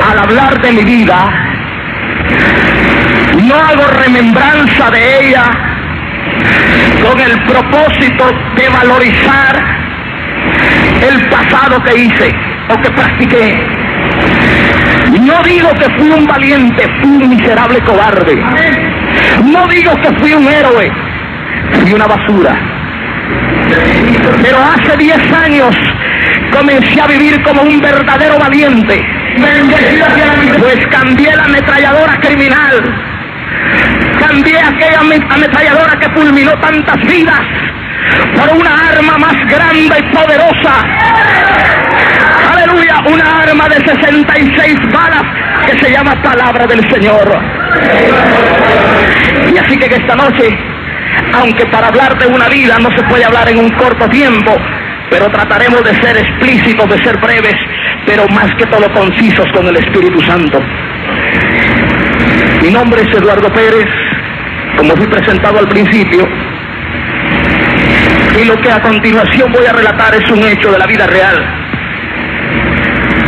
Al hablar de mi vida, no hago remembranza de ella con el propósito de valorizar el pasado que hice o que practiqué. No digo que fui un valiente, fui un miserable cobarde. No digo que fui un héroe, fui una basura. Pero hace 10 años comencé a vivir como un verdadero valiente. Pues cambié la ametralladora criminal, cambié aquella ametralladora que fulminó tantas vidas por una arma más grande y poderosa. Aleluya, una arma de 66 balas que se llama Palabra del Señor. Y así que esta noche, aunque para hablar de una vida no se puede hablar en un corto tiempo, pero trataremos de ser explícitos, de ser breves, pero más que todo concisos con el Espíritu Santo. Mi nombre es Eduardo Pérez, como fui presentado al principio, y lo que a continuación voy a relatar es un hecho de la vida real.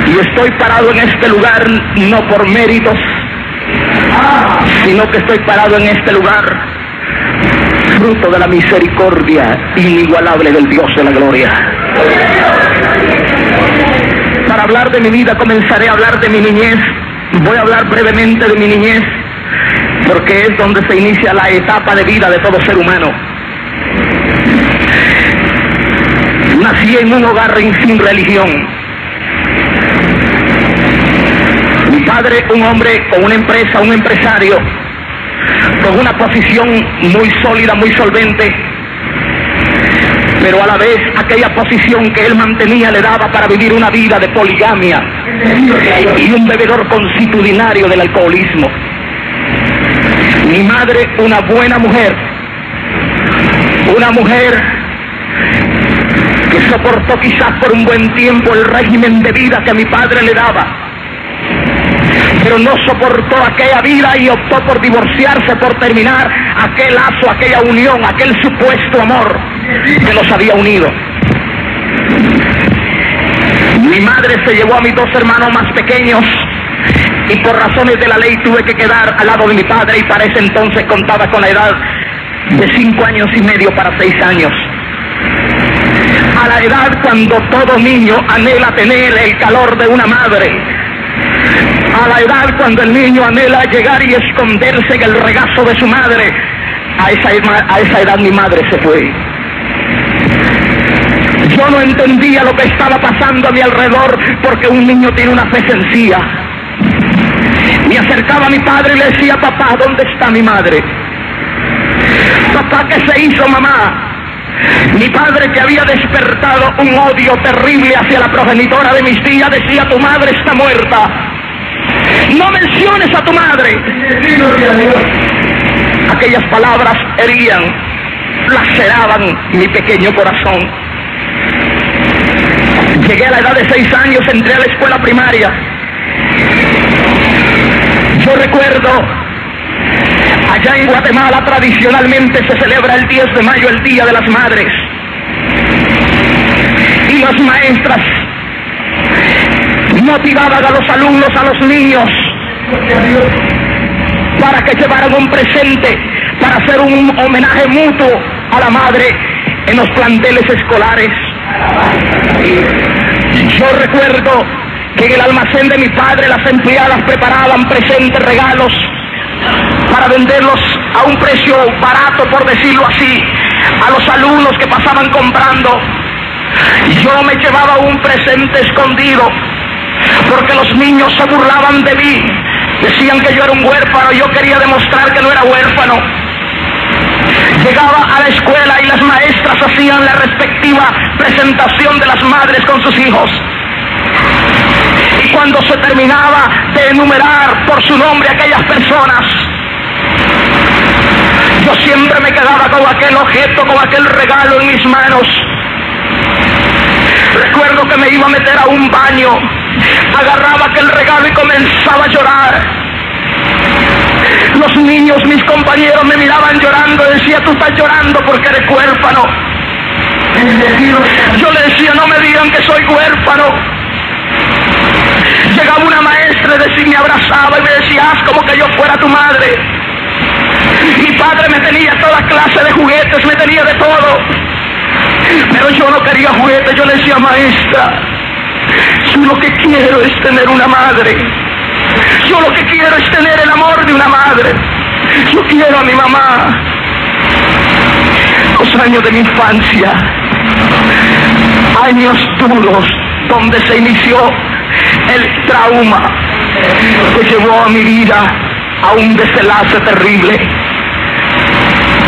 Y estoy parado en este lugar no por méritos, sino que estoy parado en este lugar fruto de la misericordia inigualable del Dios de la gloria. Para hablar de mi vida comenzaré a hablar de mi niñez. Voy a hablar brevemente de mi niñez, porque es donde se inicia la etapa de vida de todo ser humano. Nací en un hogar sin religión. Mi padre, un hombre con una empresa, un empresario, con una posición muy sólida, muy solvente, pero a la vez aquella posición que él mantenía le daba para vivir una vida de poligamia y un bebedor consuetudinario del alcoholismo. Mi madre, una buena mujer, una mujer que soportó quizás por un buen tiempo el régimen de vida que mi padre le daba, pero no soportó aquella vida y optó por divorciarse, por terminar aquel lazo, aquella unión, aquel supuesto amor que nos había unido. Mi madre se llevó a mis 2 hermanos más pequeños y por razones de la ley tuve que quedar al lado de mi padre, y para ese entonces contaba con la edad de 5 años y medio para 6 años. A la edad cuando todo niño anhela tener el calor de una madre, a la edad cuando el niño anhela llegar y esconderse en el regazo de su madre, a esa edad mi madre se fue. Yo no entendía lo que estaba pasando a mi alrededor, porque un niño tiene una fe sencilla. Me acercaba a mi padre y le decía: papá, ¿dónde está mi madre? Papá, ¿qué se hizo, mamá? Mi padre, que había despertado un odio terrible hacia la progenitora de mis tías, decía: tu madre está muerta, no menciones a tu madre. Aquellas palabras herían, laceraban mi pequeño corazón. Llegué a la edad de 6 años, entré a la escuela primaria. Yo recuerdo, allá en Guatemala tradicionalmente se celebra el 10 de mayo, el Día de las Madres. Y las maestras motivaban a los alumnos, a los niños, para que llevaran un presente, para hacer un homenaje mutuo a la madre en los planteles escolares. Yo recuerdo que en el almacén de mi padre las empleadas preparaban presentes, regalos, para venderlos a un precio barato, por decirlo así, a los alumnos que pasaban comprando. Yo me llevaba un presente escondido, porque los niños se burlaban de mí, decían que yo era un huérfano, y yo quería demostrar que no era huérfano. Llegaba a la escuela y las maestras hacían la respectiva presentación de las madres con sus hijos. Y cuando se terminaba de enumerar por su nombre a aquellas personas, yo siempre me quedaba con aquel objeto, con aquel regalo en mis manos. Recuerdo que me iba a meter a un baño, agarraba aquel regalo y comenzaba a llorar. Los niños, mis compañeros, me miraban llorando, decía: tú estás llorando porque eres huérfano. Yo le decía: no me digan que soy huérfano. Llegaba una maestra me decía, me abrazaba y me decía, haz como que yo fuera tu madre. Mi padre me tenía toda clase de juguetes, me tenía de todo. Pero yo no quería juguetes, yo le decía, maestra, yo lo que quiero es tener una madre. Yo lo que quiero es tener el amor de una madre. Yo quiero a mi mamá. Los años de mi infancia, años duros, donde se inició el trauma que llevó a mi vida a un desenlace terrible.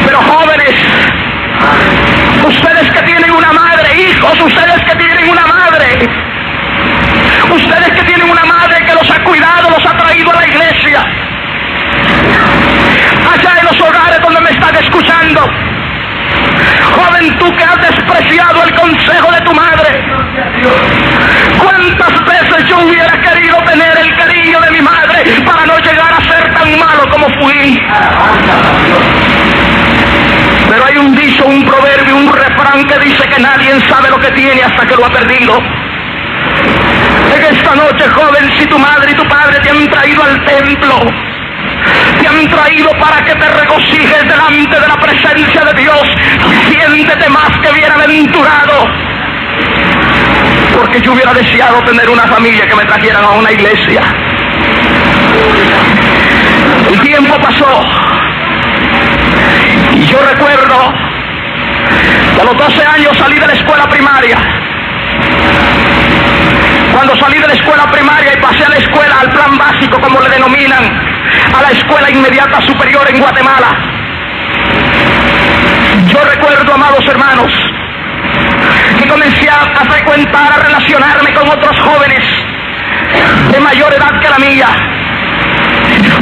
Pero jóvenes, ustedes que tienen una madre, hijos, ustedes que tienen una madre, ustedes que tienen una madre que los ha cuidado, los ha traído a la iglesia, allá en los hogares donde me están escuchando, joven, tú que has despreciado el consejo de tu madre, ¿cuántas veces yo hubiera querido tener el cariño de mi madre para no llegar a ser tan malo como fui? Pero hay un dicho, un proverbio, un refrán que dice que nadie sabe lo que tiene hasta que lo ha perdido. En esta noche, joven, si tu madre y tu padre te han traído al templo, te han traído para que te regocijes delante de la presencia de Dios, siéntete más que bienaventurado, porque yo hubiera deseado tener una familia que me trajeran a una iglesia. El tiempo pasó y yo recuerdo que a los 12 años salí de la escuela primaria. Cuando salí de la escuela primaria y pasé a la escuela, al plan básico, como le denominan, a la escuela inmediata superior en Guatemala, yo recuerdo, amados hermanos, que comencé a frecuentar, a relacionarme con otros jóvenes de mayor edad que la mía.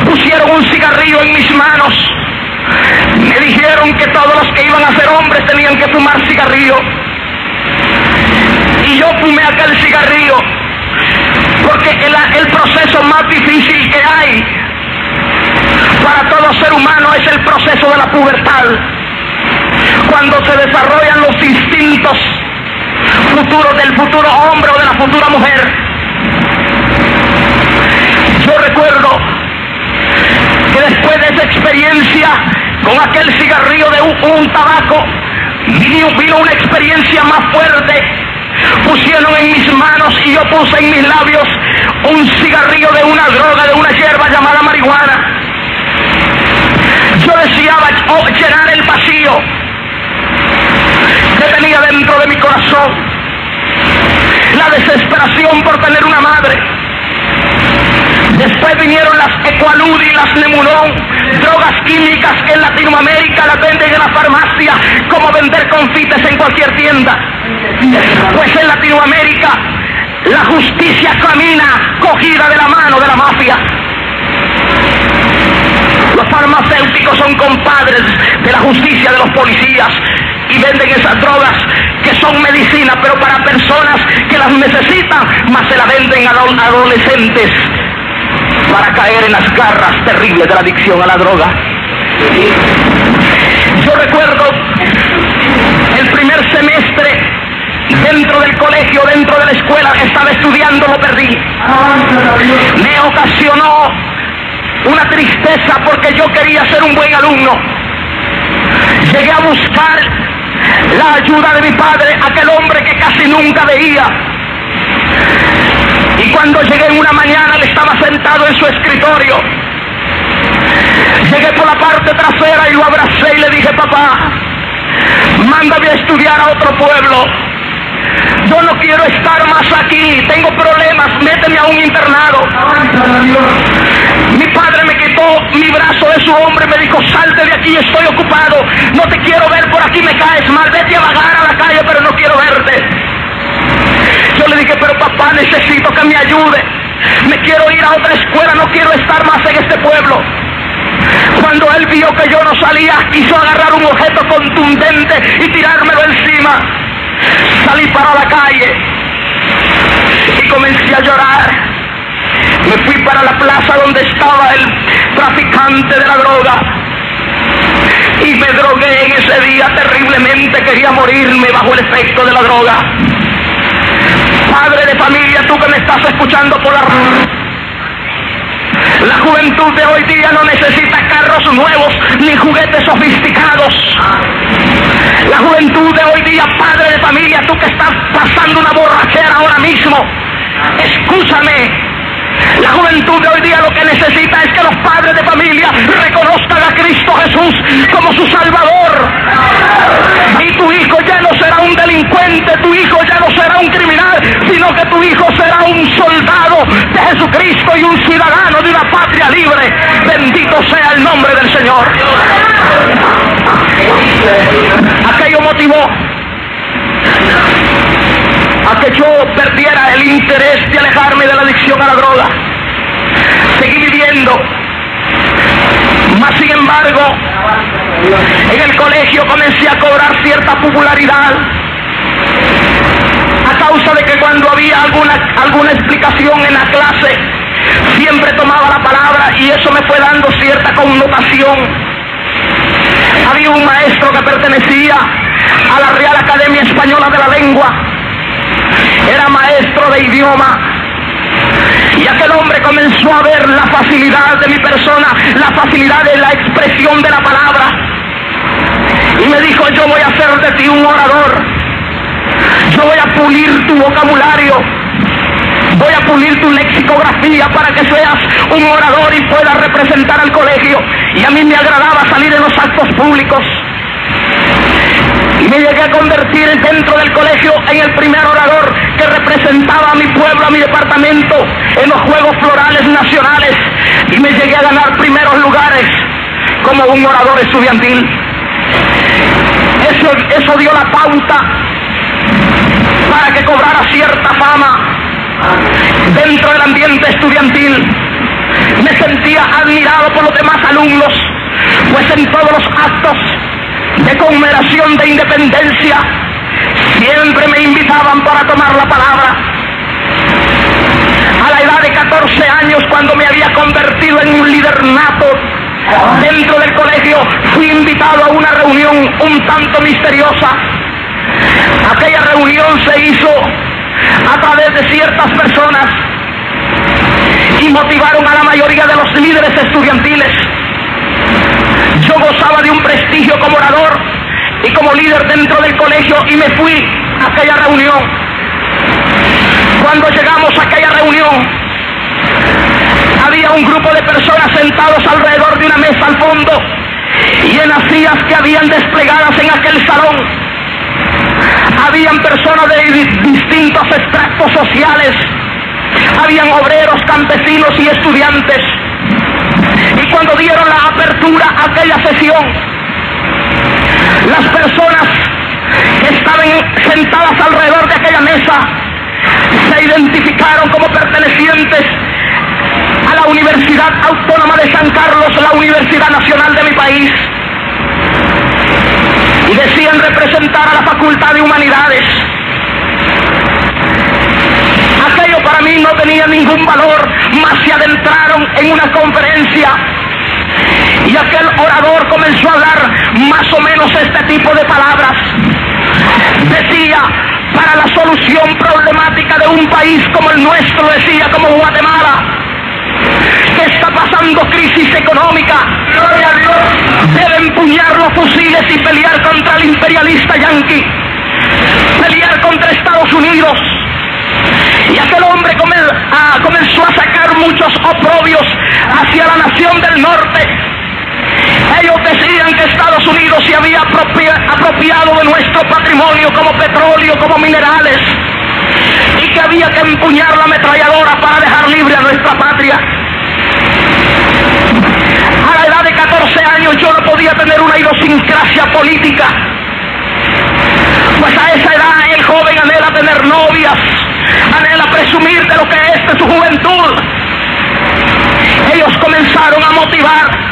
Pusieron un cigarrillo en mis manos, me dijeron que todos los que iban a ser hombres tenían que fumar cigarrillo, y yo fumé aquel cigarrillo, porque el proceso más difícil que hay para todo ser humano es el proceso de la pubertad, cuando se desarrollan los instintos futuros del futuro hombre o de la futura mujer. Yo recuerdo que después de esa experiencia con aquel cigarrillo de un tabaco, vino una experiencia más fuerte. Pusieron en mis manos y yo puse en mis labios un cigarrillo de una droga, de una hierba llamada marihuana. Yo deseaba llenar el vacío que tenía dentro de mi corazón, la desesperación por tener una madre. Después vinieron las Equalud y las Nemunón, drogas químicas que en Latinoamérica las venden en la farmacia como vender confites en cualquier tienda. Pues en Latinoamérica la justicia camina cogida de la mano de la mafia. Los farmacéuticos son compadres de la justicia de los policías y venden esas drogas que son medicina, pero para personas que las necesitan, más se la venden a adolescentes para caer en las garras terribles de la adicción a la droga. Yo recuerdo el primer semestre dentro del colegio, dentro de la escuela, estaba estudiando, lo perdí. Me ocasionó una tristeza porque yo quería ser un buen alumno. Llegué a buscar la ayuda de mi padre, aquel hombre que casi nunca veía. Y cuando llegué en una mañana, él estaba sentado en su escritorio. Llegué por la parte trasera y lo abracé y le dije: papá, mándame a estudiar a otro pueblo. Yo no quiero estar más aquí, tengo problemas, méteme a un internado. Mi padre me quitó mi brazo de su hombro y me dijo: salte de aquí, estoy ocupado, no te quiero ver por aquí, me caes mal, vete a vagar a la calle, pero no quiero verte. Yo le dije: pero papá, necesito que me ayude, me quiero ir a otra escuela, no quiero estar más en este pueblo. Cuando él vio que yo no salía, quiso agarrar un objeto contundente y tirármelo encima. Salí para la calle y comencé a llorar. Me fui para la plaza donde estaba el traficante de la droga y me drogué en ese día terriblemente, quería morirme bajo el efecto de la droga. Padre de familia, tú que me estás escuchando por la radio, La juventud de hoy día no necesita carros nuevos ni juguetes sofisticados. La juventud de hoy día, padre de familia, tú que estás pasando una borrachera ahora mismo, escúchame. La juventud de hoy día lo que necesita es que los padres de familia reconozcan a Cristo Jesús como su Salvador. Y tu hijo ya no será un delincuente, tu hijo ya no será un criminal, sino que tu hijo será un soldado de Jesucristo y un ciudadano de una patria libre. Bendito sea el nombre del Señor. Aquello motivó a que yo perdiera el interés de alejarme de la adicción a la droga. Seguí viviendo, mas sin embargo, en el colegio comencé a cobrar cierta popularidad a causa de que cuando había alguna explicación en la clase, siempre tomaba la palabra y eso me fue dando cierta connotación. Había un maestro que pertenecía a la Real Academia Española de la Lengua. Era maestro de idioma, y aquel hombre comenzó a ver la facilidad de mi persona, la facilidad de la expresión de la palabra, y me dijo: yo voy a hacer de ti un orador, yo voy a pulir tu vocabulario, voy a pulir tu lexicografía para que seas un orador y puedas representar al colegio. Y a mí me agradaba salir en los actos públicos, y me llegué a convertir dentro del colegio en el primer orador que representaba a mi pueblo, a mi departamento, en los Juegos Florales Nacionales, y me llegué a ganar primeros lugares como un orador estudiantil. Eso dio la pauta para que cobrara cierta fama dentro del ambiente estudiantil. Me sentía admirado por los demás alumnos, pues en todos los actos de conmemoración de independencia siempre me invitaban para tomar la palabra. A la edad de 14 años, cuando me había convertido en un líder nato dentro del colegio, fui invitado a una reunión un tanto misteriosa. Aquella reunión se hizo a través de ciertas personas y motivaron a la mayoría de los líderes estudiantiles. Yo gozaba de un prestigio como orador y como líder dentro del colegio, y me fui a aquella reunión. Cuando llegamos a aquella reunión, había un grupo de personas sentados alrededor de una mesa al fondo, y en las sillas que habían desplegadas en aquel salón habían personas de distintos extractos sociales, habían obreros, campesinos y estudiantes. Y cuando dieron la apertura a aquella sesión, las personas que estaban sentadas alrededor de aquella mesa se identificaron como pertenecientes a la Universidad Autónoma de San Carlos, la Universidad Nacional de mi país, y decían representar a la Facultad de Humanidades. Aquello para mí no tenía ningún valor, mas se adentraron en una conferencia y aquel orador comenzó a hablar más o menos este tipo de palabras. Decía: para la solución problemática de un país como el nuestro, decía, como Guatemala, que está pasando crisis económica, debe empuñar los fusiles y pelear contra el imperialista yanqui, pelear contra Estados Unidos. Y aquel hombre comenzó a sacar muchos oprobios hacia la nación del norte. Ellos decían que Estados Unidos se había apropiado de nuestro patrimonio como petróleo, como minerales, y que había que empuñar la ametralladora para dejar libre a nuestra patria. A la edad de 14 años yo no podía tener una idiosincrasia política, pues a esa edad el joven anhela tener novias, anhela presumir de lo que es de su juventud. Ellos comenzaron a motivar,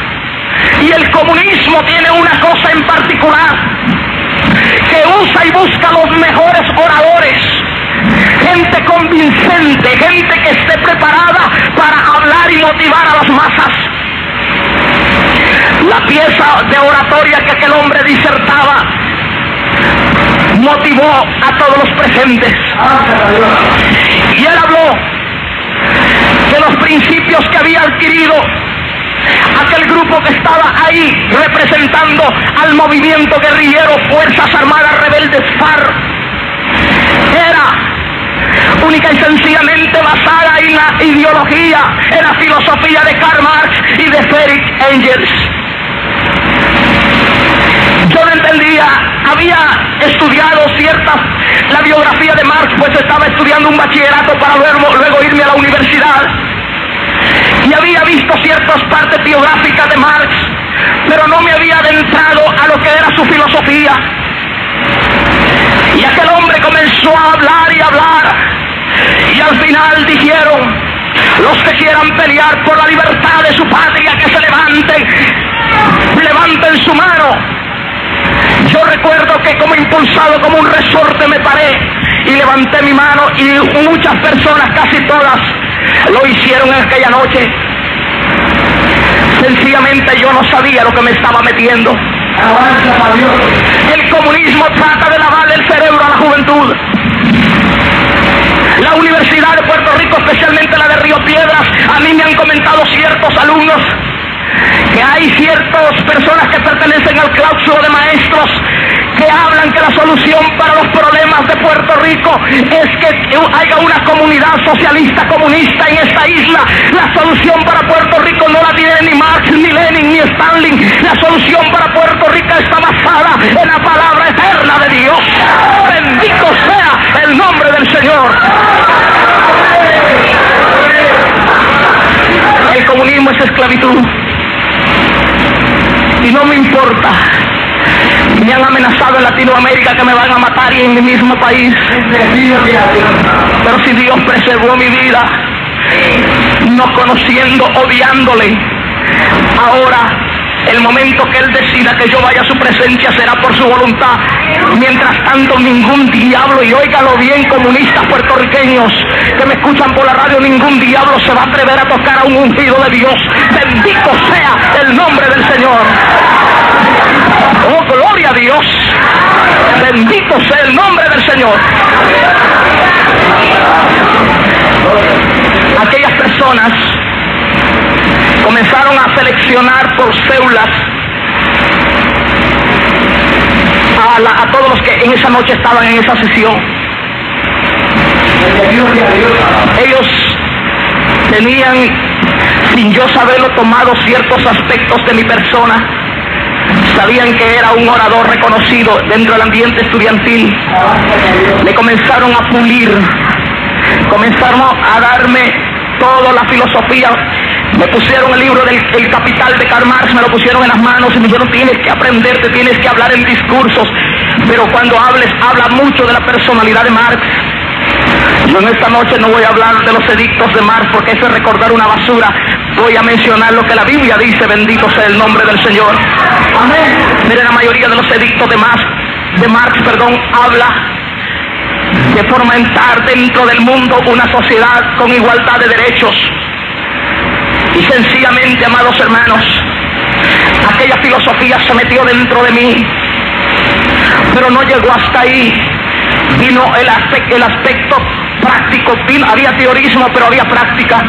y el comunismo tiene una cosa en particular, que usa y busca los mejores oradores, gente convincente, gente que esté preparada para hablar y motivar a las masas. La pieza de oratoria que aquel hombre disertaba motivó a todos los presentes, y él habló de los principios que había adquirido aquel grupo que estaba ahí representando al movimiento guerrillero Fuerzas Armadas Rebeldes FARC era única y sencillamente basada en la ideología, en la filosofía de Karl Marx y de Friedrich Engels. Yo no entendía, había estudiado la biografía de Marx, pues estaba estudiando un bachillerato para luego irme a la universidad, y había visto ciertas partes biográficas de Marx, pero no me había adentrado a lo que era su filosofía. Y aquel hombre comenzó a hablar y hablar, y al final dijeron: los que quieran pelear por la libertad de su patria, que se levanten su mano. Yo recuerdo que como impulsado, como un resorte, me paré y levanté mi mano, y muchas personas, casi todas, lo hicieron en aquella noche. Sencillamente yo no sabía lo que me estaba metiendo. Avanza a Dios. El comunismo trata de lavarle el cerebro a la juventud. La Universidad de Puerto Rico, especialmente la de Río Piedras, a mí me han comentado ciertos alumnos que hay ciertas personas que pertenecen al claustro de maestros que hablan que la solución para los problemas de Puerto Rico es que haya una comunidad socialista comunista en esta isla. La solución para Puerto Rico no la tiene ni Marx, ni Lenin, ni Stalin. La solución para Puerto Rico está basada en la palabra eterna de Dios. Bendito sea el nombre del Señor. El comunismo es esclavitud. Y no me importa. Me han amenazado en Latinoamérica que me van a matar, y en mi mismo país. Pero si Dios preservó mi vida, no conociendo, odiándole, ahora el momento que Él decida que yo vaya a su presencia será por su voluntad. Mientras tanto, ningún diablo, y óigalo bien, comunistas puertorriqueños que me escuchan por la radio, ningún diablo se va a atrever a tocar a un ungido de Dios. Bendito sea el nombre del Señor. Oh, gloria a Dios. Bendito sea el nombre del Señor. Aquellas personas comenzaron a seleccionar por células a todos los que en esa noche estaban en esa sesión. Ellos tenían, sin yo saberlo, tomado ciertos aspectos de mi persona. Sabían que era un orador reconocido dentro del ambiente estudiantil. Me comenzaron a pulir, comenzaron a darme toda la filosofía. Me pusieron el libro del Capital de Karl Marx, me lo pusieron en las manos y me dijeron: tienes que aprenderte, tienes que hablar en discursos, pero cuando hables, habla mucho de la personalidad de Marx. Yo en esta noche no voy a hablar de los edictos de Marx, porque eso es recordar una basura. Voy a mencionar lo que la Biblia dice. Bendito sea el nombre del Señor. Amén. Miren, la mayoría de los edictos de Marx, habla de fomentar dentro del mundo una sociedad con igualdad de derechos. Y sencillamente, amados hermanos, aquella filosofía se metió dentro de mí, pero no llegó hasta ahí. Vino el aspecto práctico, había teorismo, pero había práctica.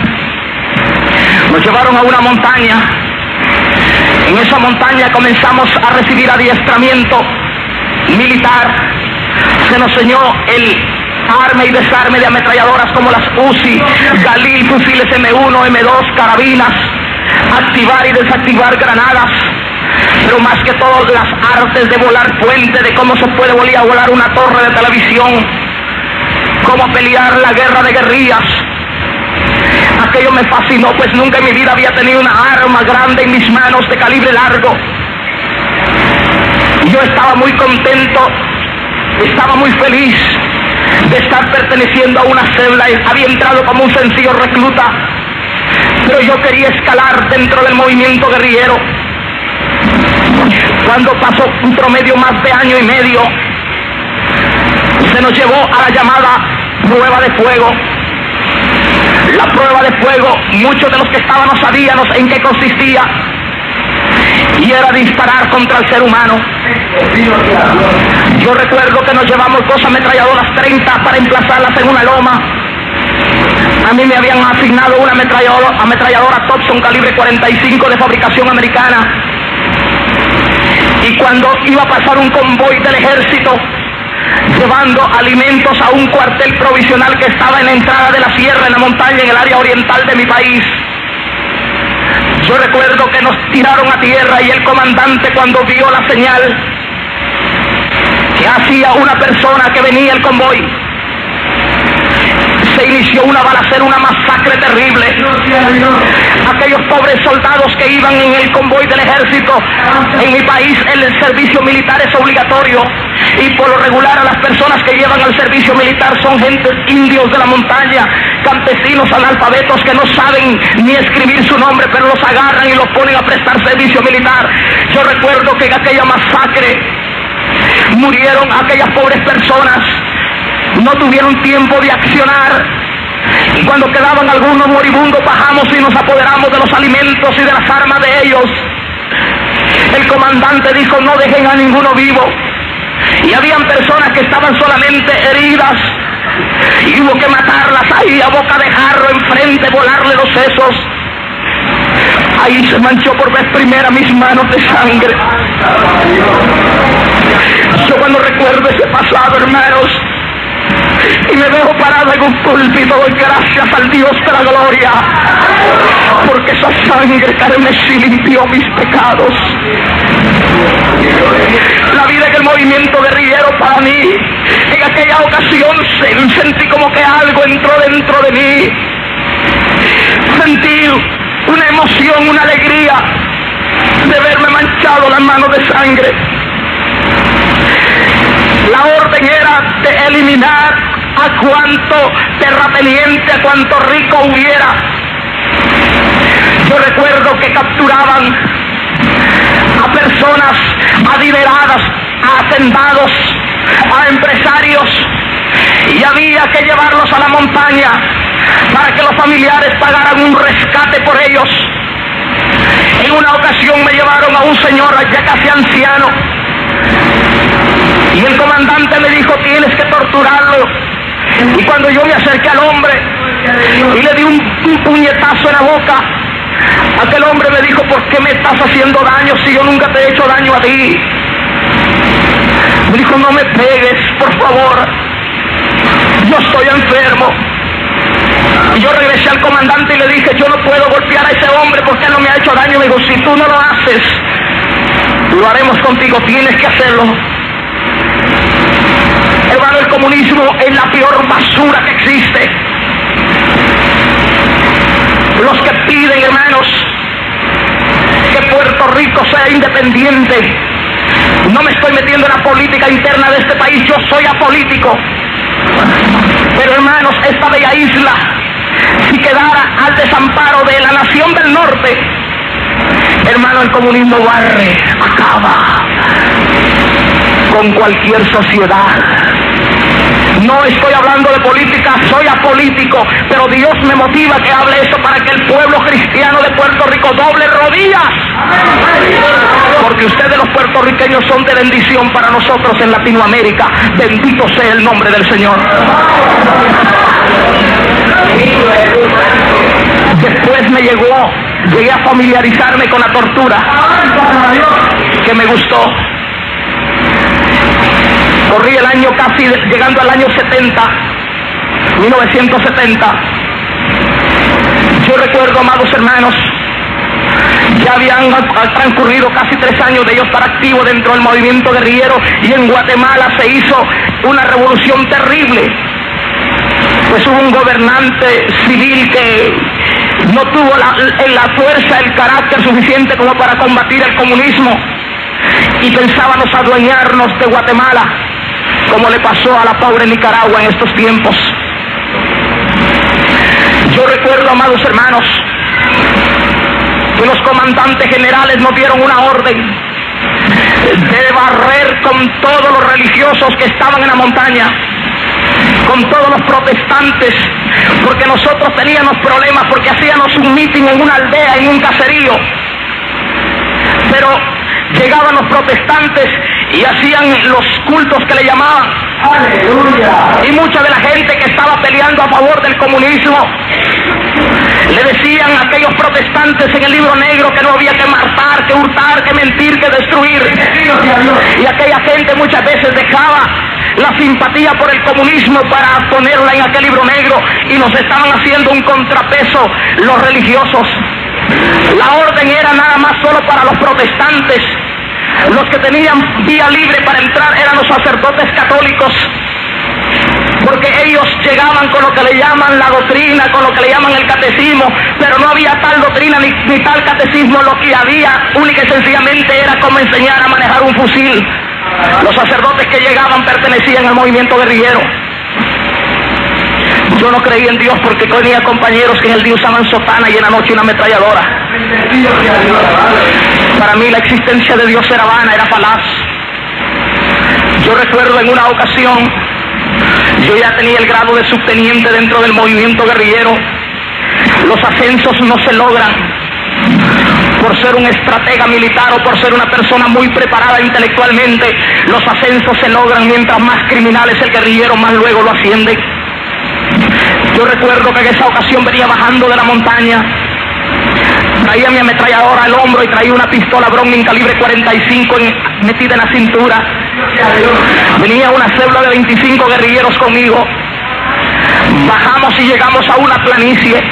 Nos llevaron a una montaña. En esa montaña comenzamos a recibir adiestramiento militar. Se nos enseñó el arme y desarme de ametralladoras como las Uzi, Galil, fusiles M1, M2, carabinas, activar y desactivar granadas, pero más que todo las artes de volar puente, de cómo se puede volar una torre de televisión, cómo pelear la guerra de guerrillas. Aquello me fascinó, pues nunca en mi vida había tenido una arma grande en mis manos de calibre largo. Yo estaba muy contento, estaba muy feliz de estar perteneciendo a una célula. Había entrado como un sencillo recluta, pero yo quería escalar dentro del movimiento guerrillero. Cuando pasó un promedio más de año y medio, se nos llevó a la llamada prueba de fuego. La prueba de fuego, muchos de los que estábamos sabíamos en qué consistía, y era disparar contra el ser humano. Yo recuerdo que nos llevamos 2 ametralladoras 30 para emplazarlas en una loma. A mí me habían asignado una ametralladora Thompson calibre 45 de fabricación americana. Y cuando iba a pasar un convoy del ejército llevando alimentos a un cuartel provisional que estaba en la entrada de la sierra, en la montaña, en el área oriental de mi país, yo recuerdo que nos tiraron a tierra y el comandante, cuando vio la señal que hacía una persona que venía el convoy, se inició una balacera, una masacre terrible. Aquellos pobres soldados que iban en el convoy del ejército, en mi país el servicio militar es obligatorio, y por lo regular a las personas que llevan al servicio militar son gentes indios de la montaña, campesinos analfabetos que no saben ni escribir su nombre, pero los agarran y los ponen a prestar servicio militar. Yo recuerdo que en aquella masacre murieron aquellas pobres personas. No tuvieron tiempo de accionar, y cuando quedaban algunos moribundos bajamos y nos apoderamos de los alimentos y de las armas de ellos. El comandante dijo: no dejen a ninguno vivo, y habían personas que estaban solamente heridas y hubo que matarlas ahí a boca de jarro enfrente, volarle los sesos. Ahí se manchó por vez primera mis manos de sangre. Yo cuando recuerdo ese pasado, hermanos, y me veo parado en un púlpito, doy gracias al Dios de la gloria, porque esa sangre carmesí limpió mis pecados. La vida en el movimiento guerrillero para mí, en aquella ocasión sentí como que algo entró dentro de mí. Sentí una emoción, una alegría de verme manchado las manos de sangre. La orden era de eliminar a cuanto terrateniente, a cuanto rico hubiera. Yo recuerdo que capturaban a personas adineradas, a hacendados, a empresarios, y había que llevarlos a la montaña para que los familiares pagaran un rescate por ellos. En una ocasión me llevaron a un señor ya casi anciano, y el comandante me dijo: tienes que torturarlo. Y cuando yo me acerqué al hombre y le di un puñetazo en la boca, aquel hombre me dijo: ¿por qué me estás haciendo daño si yo nunca te he hecho daño a ti? Me dijo: no me pegues, por favor, yo estoy enfermo. Y yo regresé al comandante y le dije: yo no puedo golpear a ese hombre porque él no me ha hecho daño. Me dijo: si tú no lo haces, lo haremos contigo, tienes que hacerlo. Hermano, el comunismo es la peor basura que existe. Los que piden, hermanos, que Puerto Rico sea independiente. No me estoy metiendo en la política interna de este país, yo soy apolítico. Pero hermanos, esta bella isla, si quedara al desamparo de la nación del norte, hermano, el comunismo barre, acaba con cualquier sociedad. No estoy hablando de política, soy apolítico, pero Dios me motiva que hable eso para que el pueblo cristiano de Puerto Rico doble rodillas, porque ustedes los puertorriqueños son de bendición para nosotros en Latinoamérica. Bendito sea el nombre del Señor. Después llegué a familiarizarme con la tortura, que me gustó. Corrí el año casi llegando al año 1970. Yo recuerdo, amados hermanos, ya habían transcurrido casi 3 años de yo estar activo dentro del movimiento guerrillero, y en Guatemala se hizo una revolución terrible. Pues hubo un gobernante civil que no tuvo la fuerza, el carácter suficiente como para combatir el comunismo, y pensábamos adueñarnos de Guatemala, como le pasó a la pobre Nicaragua en estos tiempos. Yo recuerdo, amados hermanos, que los comandantes generales nos dieron una orden de barrer con todos los religiosos que estaban en la montaña, con todos los protestantes, porque nosotros teníamos problemas, porque hacíamos un mitin en una aldea, en un caserío, pero llegaban los protestantes y hacían los cultos que le llamaban. ¡Aleluya! Y mucha de la gente que estaba peleando a favor del comunismo le decían a aquellos protestantes en el libro negro que no había que matar, que hurtar, que mentir, que destruir. Y aquella gente muchas veces dejaba la simpatía por el comunismo para ponerla en aquel libro negro, y nos estaban haciendo un contrapeso los religiosos. La orden era nada más solo para los protestantes. Los que tenían vía libre para entrar eran los sacerdotes católicos, porque ellos llegaban con lo que le llaman la doctrina, con lo que le llaman el catecismo, pero no había tal doctrina ni tal catecismo. Lo que había única y sencillamente era cómo enseñar a manejar un fusil. Los sacerdotes que llegaban pertenecían al movimiento guerrillero. Yo no creía en Dios porque tenía compañeros que en el día usaban sotana y en la noche una ametralladora. Para mí la existencia de Dios era vana, era falaz. Yo recuerdo en una ocasión, yo ya tenía el grado de subteniente dentro del movimiento guerrillero. Los ascensos no se logran por ser un estratega militar o por ser una persona muy preparada intelectualmente. Los ascensos se logran mientras más criminal es el guerrillero, más luego lo asciende. Yo recuerdo que en esa ocasión venía bajando de la montaña, traía mi ametralladora al hombro y traía una pistola Browning calibre 45 metida en la cintura. Venía una célula de 25 guerrilleros conmigo. Bajamos y llegamos a una planicie.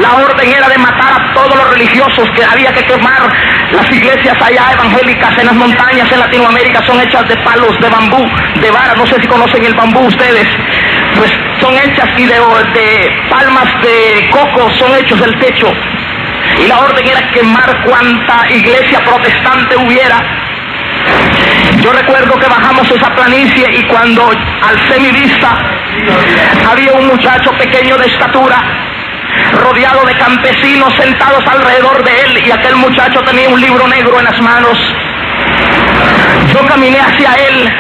La orden era de matar a todos los religiosos, que había que quemar. Las iglesias allá evangélicas en las montañas en Latinoamérica son hechas de palos de bambú, de vara. No sé si conocen el bambú ustedes. Pues son hechas y de palmas de coco son hechos el techo. Y la orden era quemar cuanta iglesia protestante hubiera. Yo recuerdo que bajamos esa planicie y cuando alcé mi vista, había un muchacho pequeño de estatura, rodeado de campesinos sentados alrededor de él, y aquel muchacho tenía un libro negro en las manos. Yo caminé hacia él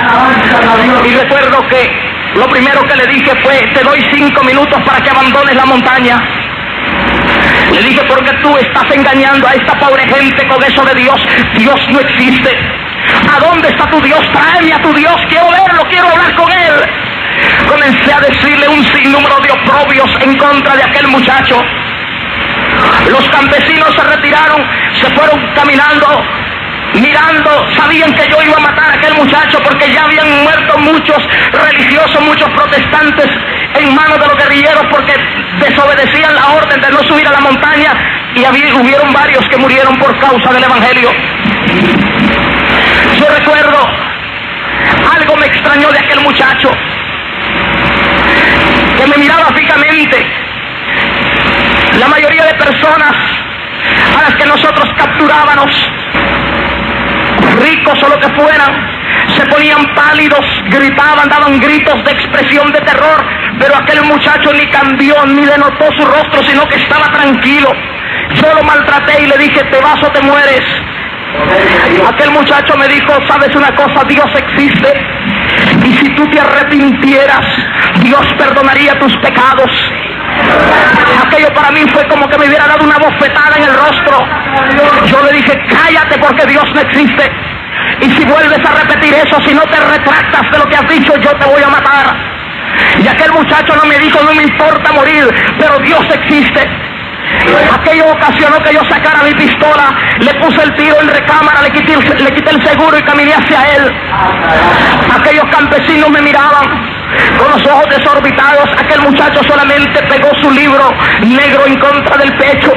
y recuerdo que lo primero que le dije fue: te doy 5 minutos para que abandones la montaña. Le dije: porque tú estás engañando a esta pobre gente con eso de Dios. Dios no existe. ¿A dónde está tu Dios? Tráeme a tu Dios, quiero verlo, quiero hablar con él. Comencé a decirle un sinnúmero de oprobios en contra de aquel muchacho. Los campesinos se retiraron, se fueron caminando, mirando. Sabían que yo iba a matar a aquel muchacho porque ya habían muerto muchos religiosos, muchos protestantes en manos de los guerrilleros porque desobedecían la orden de no subir a la montaña, y hubieron varios que murieron por causa del evangelio. Yo recuerdo, algo me extrañó de aquel muchacho, que me miraba fijamente. La mayoría de personas a las que nosotros capturábamos, ricos o lo que fueran, se ponían pálidos, gritaban, daban gritos de expresión de terror, pero aquel muchacho ni cambió ni denotó su rostro, sino que estaba tranquilo. Yo lo maltraté y le dije: te vas o te mueres. Aquel muchacho me dijo: ¿sabes una cosa? Dios existe, y si tú te arrepintieras, Dios perdonaría tus pecados. Aquello para mí fue como que me hubiera dado una bofetada en el rostro. Yo le dije: cállate, porque Dios no existe, y si vuelves a repetir eso, si no te retractas de lo que has dicho, yo te voy a matar. Y aquel muchacho no me dijo: no me importa morir, pero Dios existe. Aquello ocasionó que yo sacara mi pistola, le puse el tiro en recámara, le quité el seguro y caminé hacia él. Aquellos campesinos me miraban con los ojos desorbitados. Aquel muchacho solamente pegó su libro negro en contra del pecho.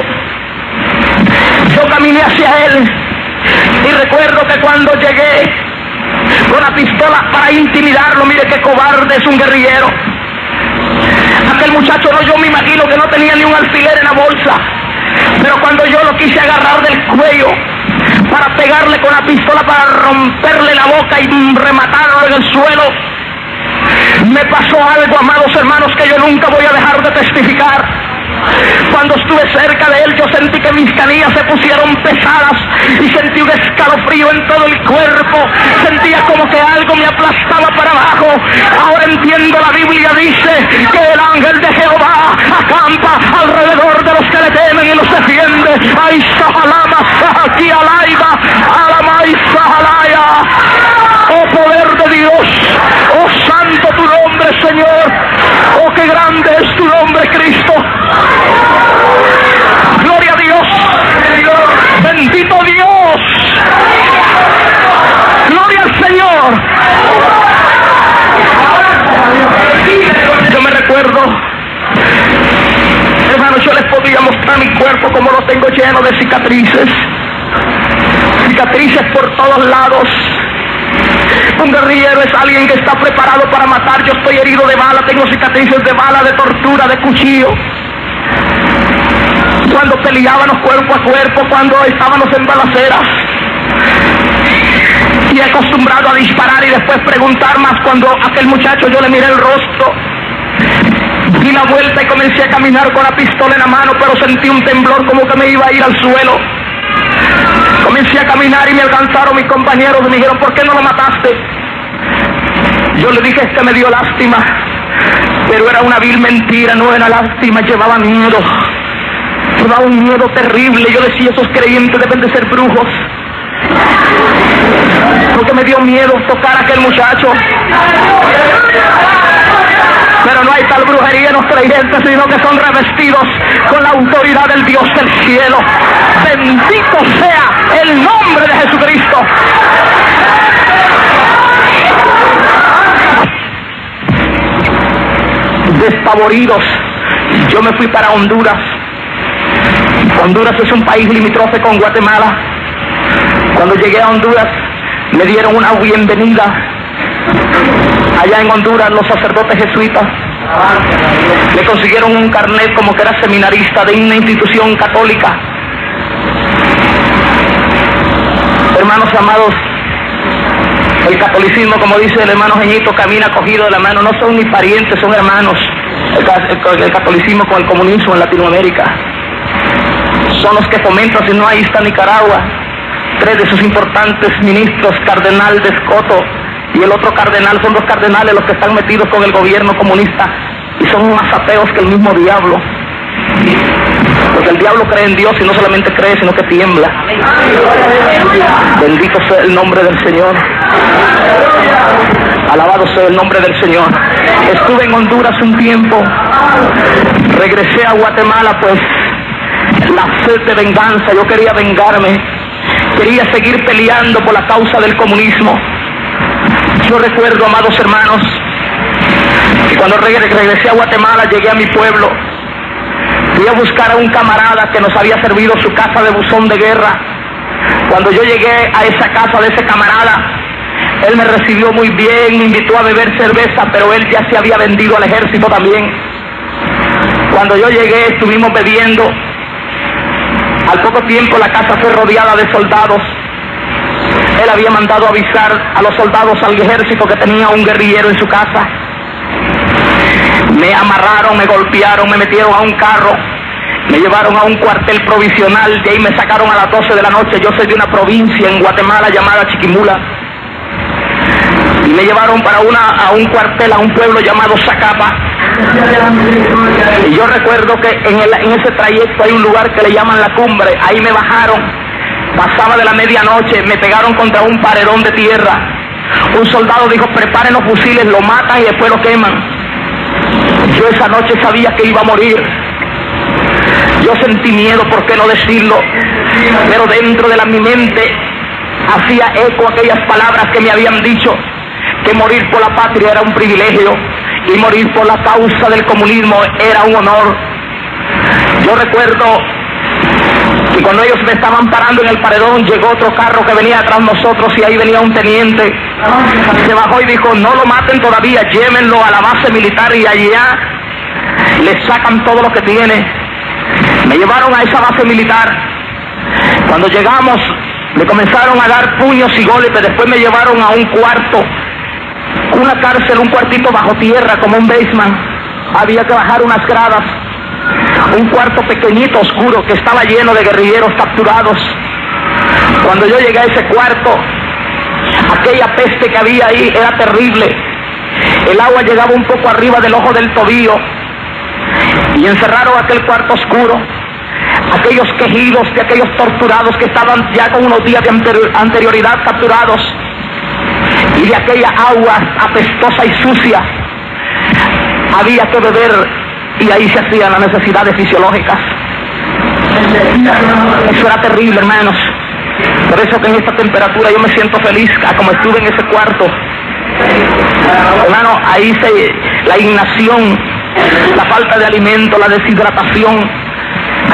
Yo caminé hacia él y recuerdo que cuando llegué con la pistola para intimidarlo, mire qué cobarde es un guerrillero. Aquel muchacho, no, yo me imagino que no tenía ni un alfiler en la bolsa, pero cuando yo lo quise agarrar del cuello para pegarle con la pistola, para romperle la boca y rematarlo en el suelo, me pasó algo, amados hermanos, que yo nunca voy a dejar de testificar. Cuando estuve cerca de él, yo sentí que mis canillas se pusieron pesadas y sentí un escalofrío en todo el cuerpo. Sentía como que algo me aplastaba para abajo. Ahora entiendo, la Biblia dice que el ángel de Jehová acampa alrededor de los que le temen y los defiende. ¡Ay, sahalama, aquí alaiba, alama y sahalaya! podía mostrar mi cuerpo como lo tengo lleno de cicatrices. Cicatrices por todos lados. Un guerrillero es alguien que está preparado para matar. Yo estoy herido de bala, tengo cicatrices de bala, de tortura, de cuchillo. Cuando peleábamos cuerpo a cuerpo, cuando estábamos en balaceras. Y acostumbrado a disparar y después preguntar más. Cuando aquel muchacho yo le miré el rostro, di la vuelta y comencé a caminar con la pistola en la mano, pero sentí un temblor como que me iba a ir al suelo. Comencé a caminar y me alcanzaron mis compañeros y me dijeron, ¿por qué no lo mataste? Yo le dije, es que me dio lástima, pero era una vil mentira, no era lástima, llevaba miedo. Llevaba un miedo terrible. Yo decía, esos creyentes deben de ser brujos, porque me dio miedo tocar a aquel muchacho. Pero no hay tal brujería en los creyentes, sino que son revestidos con la autoridad del Dios del cielo. Bendito sea el nombre de Jesucristo. Despavoridos, yo me fui para Honduras. Honduras es un país limítrofe con Guatemala. Cuando llegué a Honduras, me dieron una bienvenida. Allá en Honduras, los sacerdotes jesuitas le consiguieron un carnet como que era seminarista de una institución católica. Hermanos amados, el catolicismo, como dice el hermano Jeñito, camina cogido de la mano. No son ni parientes, son hermanos. El catolicismo con el comunismo en Latinoamérica son los que fomentan. Si no, ahí está Nicaragua. 3 de sus importantes ministros, cardenal de Escoto y el otro cardenal, son 2 cardenales los que están metidos con el gobierno comunista y son más ateos que el mismo diablo. Porque el diablo cree en Dios y no solamente cree, sino que tiembla. Bendito sea el nombre del Señor. Alabado sea el nombre del Señor. Estuve en Honduras un tiempo, regresé a Guatemala, pues la sed de venganza, yo quería vengarme, quería seguir peleando por la causa del comunismo. Yo recuerdo, amados hermanos, que cuando regresé a Guatemala, llegué a mi pueblo, fui a buscar a un camarada que nos había servido su casa de buzón de guerra. Cuando yo llegué a esa casa de ese camarada, él me recibió muy bien, me invitó a beber cerveza, pero él ya se había vendido al ejército también. Cuando yo llegué, estuvimos bebiendo. Al poco tiempo la casa fue rodeada de soldados. Él había mandado avisar a los soldados al ejército que tenía un guerrillero en su casa. Me amarraron, me golpearon, me metieron a un carro, me llevaron a un cuartel provisional, de ahí me sacaron a las 12 de la noche. Yo soy de una provincia en Guatemala llamada Chiquimula, y me llevaron para a un cuartel, a un pueblo llamado Zacapa. Y yo recuerdo que en ese trayecto hay un lugar que le llaman La Cumbre. Ahí me bajaron, pasaba de la medianoche, me pegaron contra un paredón de tierra. Un soldado dijo, preparen los fusiles, lo matan y después lo queman. Yo esa noche sabía que iba a morir. Yo sentí miedo, ¿por qué no decirlo? Pero dentro de mi mente hacía eco aquellas palabras que me habían dicho, que morir por la patria era un privilegio y morir por la causa del comunismo era un honor. Yo recuerdo que cuando ellos me estaban parando en el paredón, llegó otro carro que venía atrás de nosotros y ahí venía un teniente. Se bajó y dijo, no lo maten todavía, llévenlo a la base militar y allá le sacan todo lo que tiene. Me llevaron a esa base militar. Cuando llegamos, me comenzaron a dar puños y golpes. Después me llevaron a un cuarto, una cárcel, un cuartito bajo tierra, como un basement. Había que bajar unas gradas. Un cuarto pequeñito, oscuro, que estaba lleno de guerrilleros capturados. Cuando yo llegué a ese cuarto, aquella peste que había ahí era terrible. El agua llegaba un poco arriba del ojo del tobillo. Y encerraron aquel cuarto oscuro. Aquellos quejidos de aquellos torturados que estaban ya con unos días de anterioridad capturados. Y de aquella agua apestosa y sucia había que beber. Y ahí se hacían las necesidades fisiológicas. Eso era terrible, hermanos. Por eso que en esta temperatura yo me siento feliz, como estuve en ese cuarto. Hermano, ahí la inanición, la falta de alimento, la deshidratación,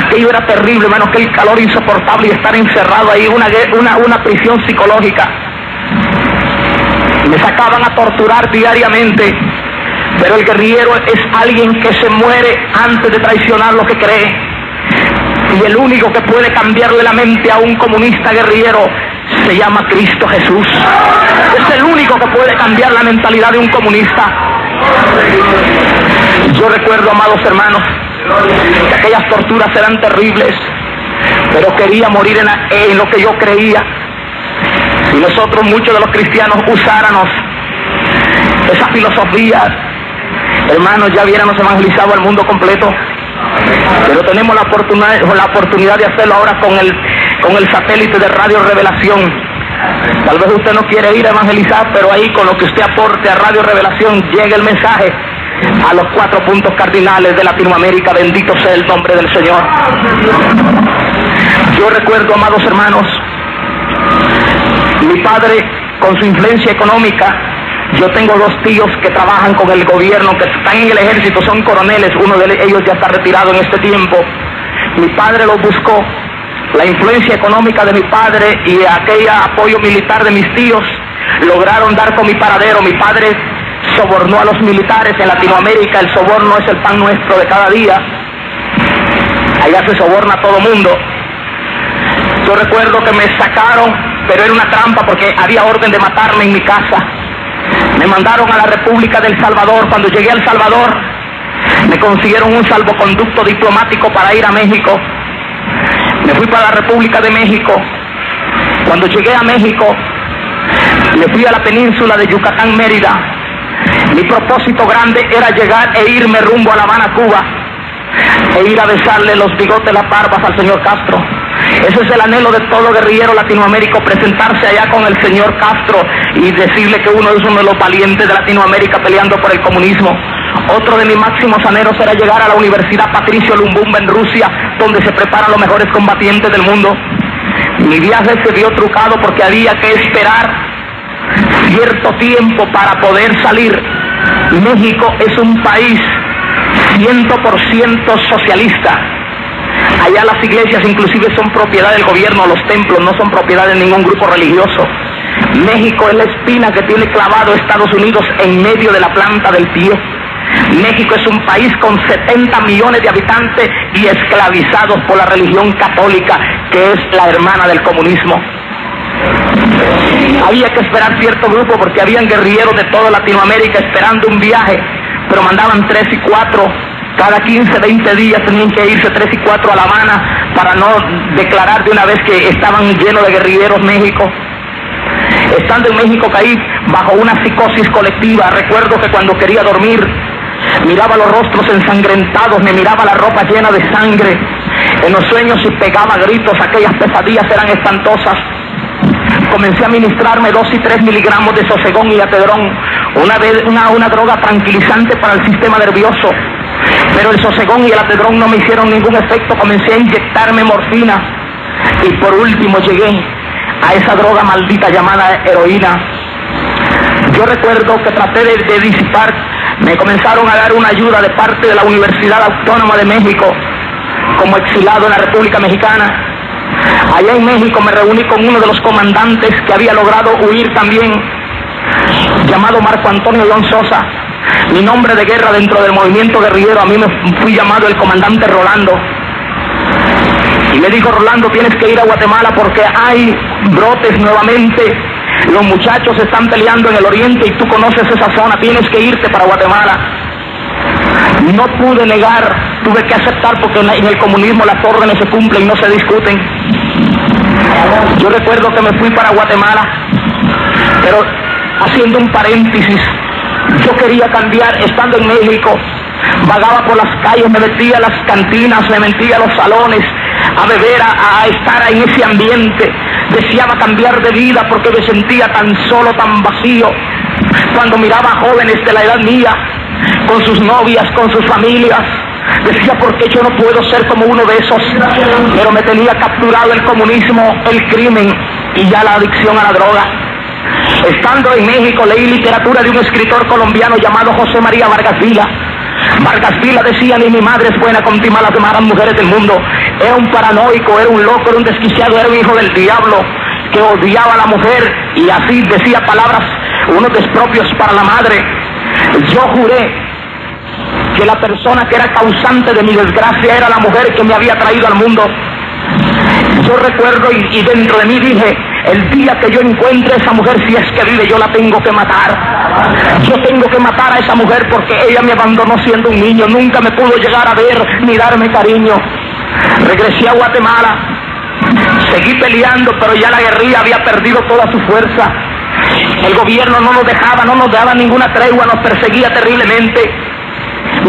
Aquello era terrible, hermano, aquel calor insoportable y estar encerrado ahí, una prisión psicológica. Me sacaban a torturar diariamente, pero el guerrillero es alguien que se muere antes de traicionar lo que cree. Y el único que puede cambiarle la mente a un comunista guerrillero se llama Cristo Jesús. Es el único que puede cambiar la mentalidad de un comunista. Yo recuerdo, amados hermanos, que aquellas torturas eran terribles, pero quería morir en lo que yo creía. Si nosotros, muchos de los cristianos, usáramos esa filosofía, hermanos, ya hubiéramos evangelizado al mundo completo. Pero tenemos la oportunidad de hacerlo ahora con el satélite de Radio Revelación. Tal vez usted no quiere ir a evangelizar, pero ahí con lo que usted aporte a Radio Revelación llega el mensaje a los 4 puntos cardinales de Latinoamérica. Bendito sea el nombre del Señor. Yo recuerdo, amados hermanos, mi padre con su influencia económica. Yo tengo 2 tíos que trabajan con el gobierno, que están en el ejército, son coroneles, uno de ellos ya está retirado en este tiempo. Mi padre los buscó. La influencia económica de mi padre y aquel apoyo militar de mis tíos lograron dar con mi paradero. Mi padre sobornó a los militares en Latinoamérica. El soborno es el pan nuestro de cada día. Allá se soborna a todo mundo. Yo recuerdo que me sacaron, pero era una trampa porque había orden de matarme en mi casa. Me mandaron a la República del Salvador. Cuando llegué a El Salvador, me consiguieron un salvoconducto diplomático para ir a México. Me fui para la República de México. Cuando llegué a México, me fui a la península de Yucatán, Mérida. Mi propósito grande era llegar e irme rumbo a La Habana, Cuba, e ir a besarle los bigotes, las barbas al señor Castro. Ese es el anhelo de todo guerrillero latinoamericano, presentarse allá con el señor Castro y decirle que uno es uno de los valientes de Latinoamérica peleando por el comunismo. Otro de mis máximos anhelos era llegar a la Universidad Patricio Lumumba en Rusia, donde se preparan los mejores combatientes del mundo. Mi viaje se vio trucado porque había que esperar cierto tiempo para poder salir. México es un país 100% socialista. Allá las iglesias inclusive son propiedad del gobierno, los templos no son propiedad de ningún grupo religioso. México es la espina que tiene clavado Estados Unidos en medio de la planta del pie. México es un país con 70 millones de habitantes y esclavizados por la religión católica, que es la hermana del comunismo. Había que esperar cierto grupo porque habían guerrilleros de toda Latinoamérica esperando un viaje, pero mandaban 3 y 4. Cada 15, 20 días tenían que irse 3 y 4 a La Habana para no declarar de una vez que estaban llenos de guerrilleros México. Estando en México caí bajo una psicosis colectiva. Recuerdo que cuando quería dormir miraba los rostros ensangrentados, me miraba la ropa llena de sangre. En los sueños y pegaba gritos, aquellas pesadillas eran espantosas. Comencé a ministrarme 2 y 3 miligramos de sosegón y atedrón, una droga tranquilizante para el sistema nervioso. Pero el sosegón y el atedrón no me hicieron ningún efecto. Comencé a inyectarme morfina y por último llegué a esa droga maldita llamada heroína. Yo recuerdo que traté de disipar, me comenzaron a dar una ayuda de parte de la Universidad Autónoma de México como exilado en la República Mexicana. Allá en México me reuní con uno de los comandantes que había logrado huir también, llamado Marco Antonio León Sosa. Mi nombre de guerra dentro del movimiento guerrillero, a mí me fui llamado el comandante Rolando. Y me dijo: Rolando, tienes que ir a Guatemala porque hay brotes nuevamente. Los muchachos están peleando en el oriente y tú conoces esa zona, tienes que irte para Guatemala. No pude negar, tuve que aceptar porque en el comunismo las órdenes se cumplen y no se discuten. Yo recuerdo que me fui para Guatemala, pero haciendo un paréntesis, yo quería cambiar. Estando en México, vagaba por las calles, me metía a las cantinas, me metía a los salones, a beber, a estar en ese ambiente. Deseaba cambiar de vida porque me sentía tan solo, tan vacío. Cuando miraba a jóvenes de la edad mía, con sus novias, con sus familias, decía: ¿por qué yo no puedo ser como uno de esos? Pero me tenía capturado el comunismo, el crimen y ya la adicción a la droga. Estando en México leí literatura de un escritor colombiano llamado José María Vargas Vila. Vargas Vila decía, ni mi madre es buena con timar las demás mujeres del mundo. Era un paranoico, era un loco, era un desquiciado, era un hijo del diablo que odiaba a la mujer y así decía palabras, unos despropios para la madre. Yo juré que la persona que era causante de mi desgracia era la mujer que me había traído al mundo. Yo recuerdo y dentro de mí dije, el día que yo encuentre a esa mujer, si es que vive, yo la tengo que matar. Yo tengo que matar a esa mujer porque ella me abandonó siendo un niño, nunca me pudo llegar a ver ni darme cariño. Regresé a Guatemala, seguí peleando, pero ya la guerrilla había perdido toda su fuerza. El gobierno no nos dejaba, no nos daba ninguna tregua, nos perseguía terriblemente.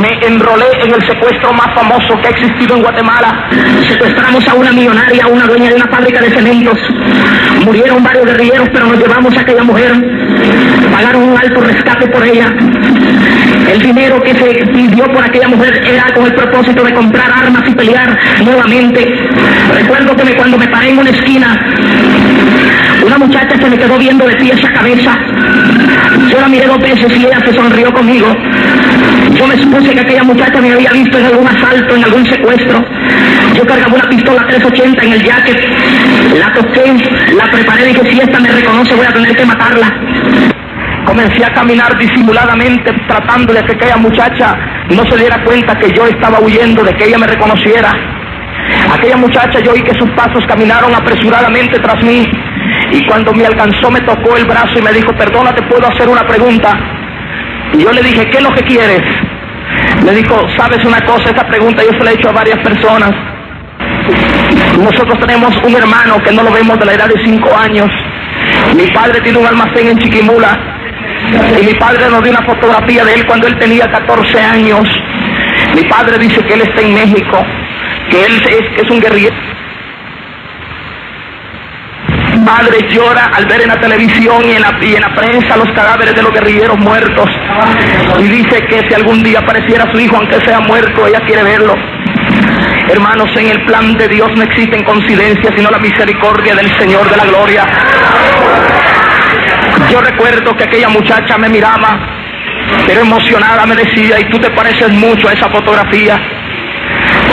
Me enrolé en el secuestro más famoso que ha existido en Guatemala. Secuestramos a una millonaria, una dueña de una fábrica de cementos. Murieron varios guerrilleros, pero nos llevamos a aquella mujer. Pagaron un alto rescate por ella. El dinero que se pidió por aquella mujer era con el propósito de comprar armas y pelear nuevamente. Recuerdo que cuando me paré en una esquina, una muchacha se me quedó viendo de pies a cabeza. Yo la miré 2 veces y ella se sonrió conmigo. Yo me supuse que aquella muchacha me había visto en algún asalto, en algún secuestro. Yo cargaba una pistola 380 en el jacket, la toqué, la preparé y dije, si esta me reconoce voy a tener que matarla. Comencé a caminar disimuladamente tratando de que aquella muchacha no se diera cuenta que yo estaba huyendo, de que ella me reconociera. Aquella muchacha, yo oí que sus pasos caminaron apresuradamente tras mí y cuando me alcanzó me tocó el brazo y me dijo, perdona, ¿te puedo hacer una pregunta? Y yo le dije, ¿qué es lo que quieres? Me dijo, ¿sabes una cosa? Esa pregunta yo se la he hecho a varias personas. Nosotros tenemos un hermano que no lo vemos de la edad de 5 años. Mi padre tiene un almacén en Chiquimula y mi padre nos dio una fotografía de él cuando él tenía 14 años. Mi padre dice que él está en México, que él es un guerrillero. Padre llora al ver en la televisión y en la prensa los cadáveres de los guerrilleros muertos y dice que si algún día apareciera su hijo, aunque sea muerto, ella quiere verlo. Hermanos, en el plan de Dios no existen coincidencias, sino la misericordia del Señor de la gloria. Yo recuerdo que aquella muchacha me miraba, pero emocionada me decía, y tú te pareces mucho a esa fotografía.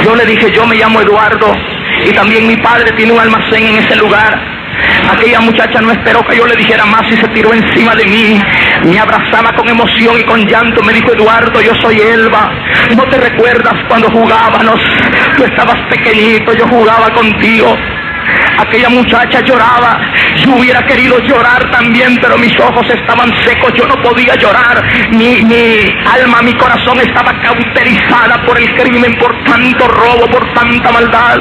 Yo le dije, yo me llamo Eduardo y también mi padre tiene un almacén en ese lugar. Aquella muchacha no esperó que yo le dijera más y se tiró encima de mí, me abrazaba con emoción y con llanto, me dijo, Eduardo, yo soy Elba, ¿no te recuerdas cuando jugábamos? Tú estabas pequeñito, yo jugaba contigo. Aquella muchacha lloraba, yo hubiera querido llorar también, pero mis ojos estaban secos, yo no podía llorar, mi alma, mi corazón estaba cauterizada por el crimen, por tanto robo, por tanta maldad.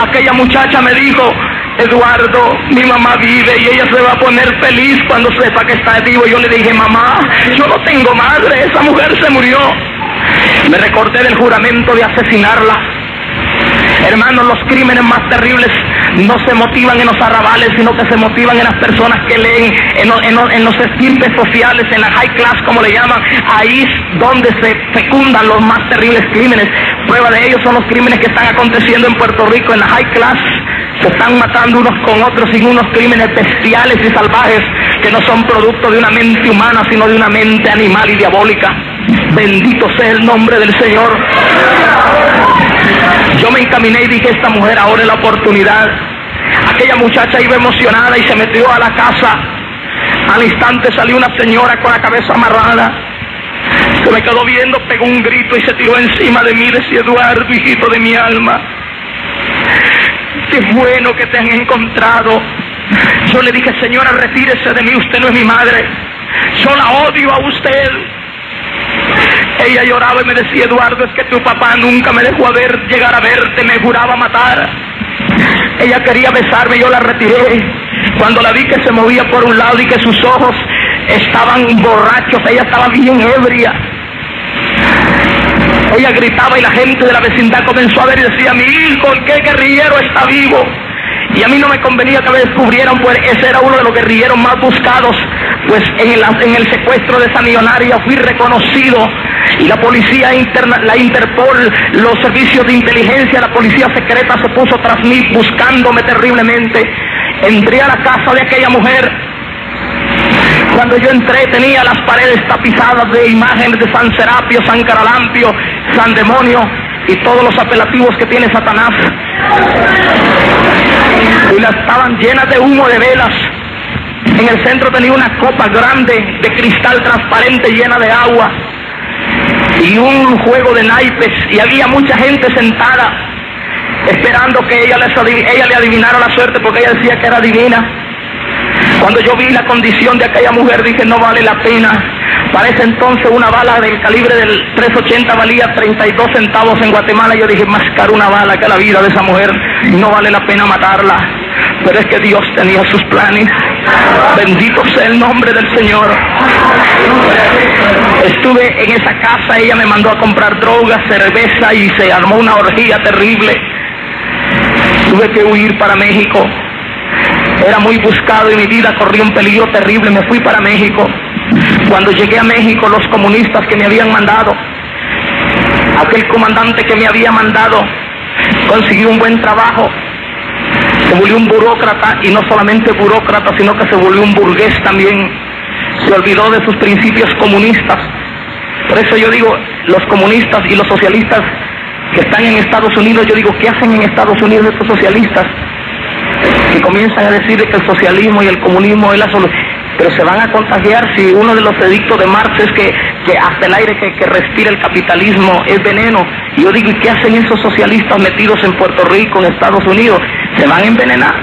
Aquella muchacha me dijo, Eduardo, mi mamá vive y ella se va a poner feliz cuando sepa que está vivo. Yo le dije, mamá, yo no tengo madre, esa mujer se murió. Me recordé del juramento de asesinarla. Hermanos, los crímenes más terribles no se motivan en los arrabales, sino que se motivan en las personas que leen, en los estirpes sociales, en la high class, como le llaman. Ahí es donde se fecundan los más terribles crímenes. Prueba de ello son los crímenes que están aconteciendo en Puerto Rico, en la high class. Se están matando unos con otros sin unos crímenes bestiales y salvajes que no son producto de una mente humana, sino de una mente animal y diabólica. Bendito sea el nombre del Señor. Yo me encaminé y dije, esta mujer ahora es la oportunidad. Aquella muchacha iba emocionada y se metió a la casa. Al instante salió una señora con la cabeza amarrada. Se me quedó viendo, pegó un grito y se tiró encima de mí. Decía, Eduardo, hijito de mi alma, qué bueno que te han encontrado. Yo le dije, señora, retírese de mí, usted no es mi madre, yo la odio a usted. Ella lloraba y me decía, Eduardo, es que tu papá nunca me dejó llegar a verte, me juraba matar. Ella quería besarme, yo la retiré. Cuando la vi que se movía por un lado y que sus ojos estaban borrachos, ella estaba bien ebria. Ella gritaba y la gente de la vecindad comenzó a ver y decía, mi hijo, ¿qué guerrillero está vivo? Y a mí no me convenía que me descubrieran, pues ese era uno de los guerrilleros más buscados. Pues en el secuestro de esa millonaria fui reconocido y la policía interna, la Interpol, los servicios de inteligencia, la policía secreta se puso tras mí buscándome terriblemente. Entré a la casa de aquella mujer. Cuando yo entré tenía las paredes tapizadas de imágenes de San Serapio, San Caralampio, San Demonio y todos los apelativos que tiene Satanás. Y las estaban llenas de humo de velas. En el centro tenía una copa grande de cristal transparente llena de agua y un juego de naipes, y había mucha gente sentada esperando que ella le adivinara la suerte, porque ella decía que era divina. Cuando yo vi la condición de aquella mujer dije, no vale la pena. Para ese entonces una bala del calibre del 380 valía 32 centavos en Guatemala. Yo dije, más caro una bala que la vida de esa mujer, no vale la pena matarla. Pero es que Dios tenía sus planes. Bendito sea el nombre del Señor. Estuve en esa casa, ella me mandó a comprar drogas, cerveza, y se armó una orgía terrible. Tuve que huir para México. Era muy buscado y mi vida corría un peligro terrible. Me fui para México. Cuando llegué a México, los comunistas que me habían mandado, aquel comandante que me había mandado, consiguió un buen trabajo. Se volvió un burócrata, y no solamente burócrata, sino que se volvió un burgués también. Se olvidó de sus principios comunistas. Por eso yo digo, los comunistas y los socialistas que están en Estados Unidos, yo digo, ¿qué hacen en Estados Unidos estos socialistas? Que comienzan a decir que el socialismo y el comunismo es la solución, pero se van a contagiar. Si uno de los edictos de Marx es que hasta el aire que respira el capitalismo es veneno. Y yo digo, ¿y qué hacen esos socialistas metidos en Puerto Rico, en Estados Unidos? Se van a envenenar,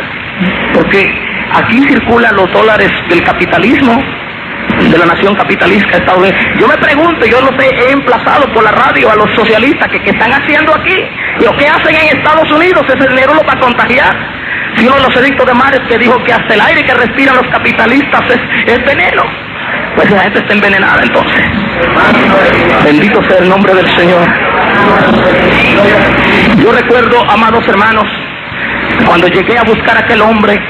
porque aquí circulan los dólares del capitalismo, de la nación capitalista estadounidense. Yo me pregunto, yo los he emplazado por la radio a los socialistas que están haciendo aquí, y lo que hacen en Estados Unidos, ese dinero lo va a contagiar. Si uno de los edictos de Marx que dijo que hasta el aire que respiran los capitalistas es veneno, pues la gente está envenenada entonces. Bendito sea el nombre del Señor. Yo recuerdo, amados hermanos, cuando llegué a buscar a aquel hombre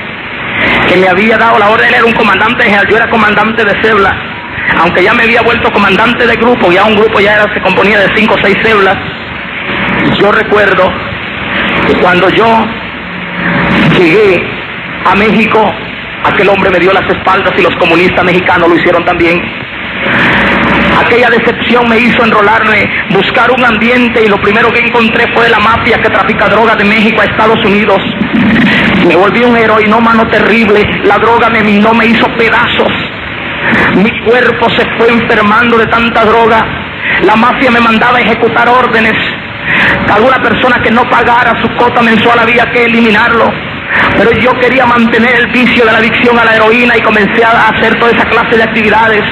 que me había dado la orden. Él era un comandante general, yo era comandante de cebla, aunque ya me había vuelto comandante de grupo, ya un grupo se componía de 5 o 6 ceblas. Yo recuerdo que cuando yo llegué a México, aquel hombre me dio las espaldas, y los comunistas mexicanos lo hicieron también. Aquella decepción me hizo enrolarme, buscar un ambiente, y lo primero que encontré fue la mafia que trafica drogas de México a Estados Unidos. Me volví un heroinómano terrible, la droga me minó, me hizo pedazos. Mi cuerpo se fue enfermando de tanta droga. La mafia me mandaba a ejecutar órdenes. Alguna persona que no pagara su cuota mensual había que eliminarlo. Pero yo quería mantener el vicio de la adicción a la heroína y comencé a hacer toda esa clase de actividades.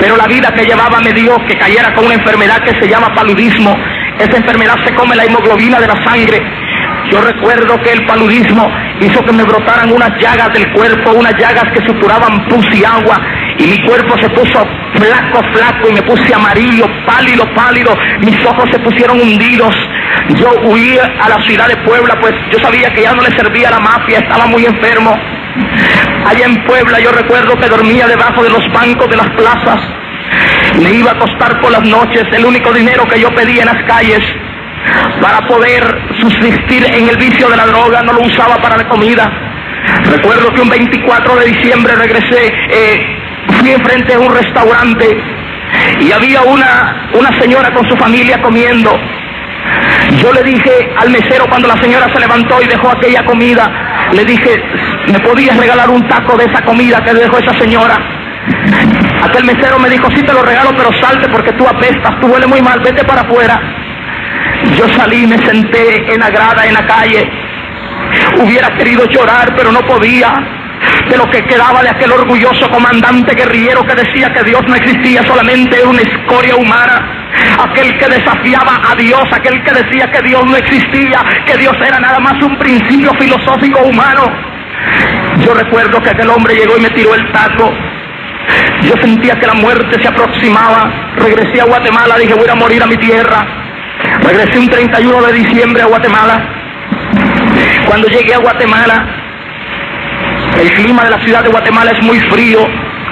Pero la vida que llevaba me dio que cayera con una enfermedad que se llama paludismo. Esa enfermedad se come la hemoglobina de la sangre. Yo recuerdo que el paludismo hizo que me brotaran unas llagas del cuerpo, unas llagas que supuraban pus y agua, y mi cuerpo se puso flaco, y me puse amarillo, pálido, mis ojos se pusieron hundidos. Yo huí a la ciudad de Puebla, pues yo sabía que ya no le servía a la mafia, estaba muy enfermo. Allá en Puebla yo recuerdo que dormía debajo de los bancos de las plazas, me iba a acostar por las noches, el único dinero que yo pedía en las calles para poder subsistir en el vicio de la droga, no lo usaba para la comida. Recuerdo que un 24 de diciembre regresé, fui enfrente a un restaurante y había una señora con su familia comiendo. Yo le dije al mesero, cuando la señora se levantó y dejó aquella comida, le dije, ¿me podías regalar un taco de esa comida que dejó esa señora? Aquel mesero me dijo, sí te lo regalo, pero salte porque tú apestas, tú hueles muy mal, vete para afuera. Yo salí, me senté en la grada, en la calle. Hubiera querido llorar, pero no podía. De lo que quedaba de aquel orgulloso comandante guerrillero que decía que Dios no existía, solamente era una escoria humana. Aquel que desafiaba a Dios, aquel que decía que Dios no existía, que Dios era nada más un principio filosófico humano. Yo recuerdo que aquel hombre llegó y me tiró el taco. Yo sentía que la muerte se aproximaba. Regresé a Guatemala, dije, voy a morir a mi tierra. Regresé un 31 de diciembre a Guatemala. Cuando llegué a Guatemala, el clima de la ciudad de Guatemala es muy frío,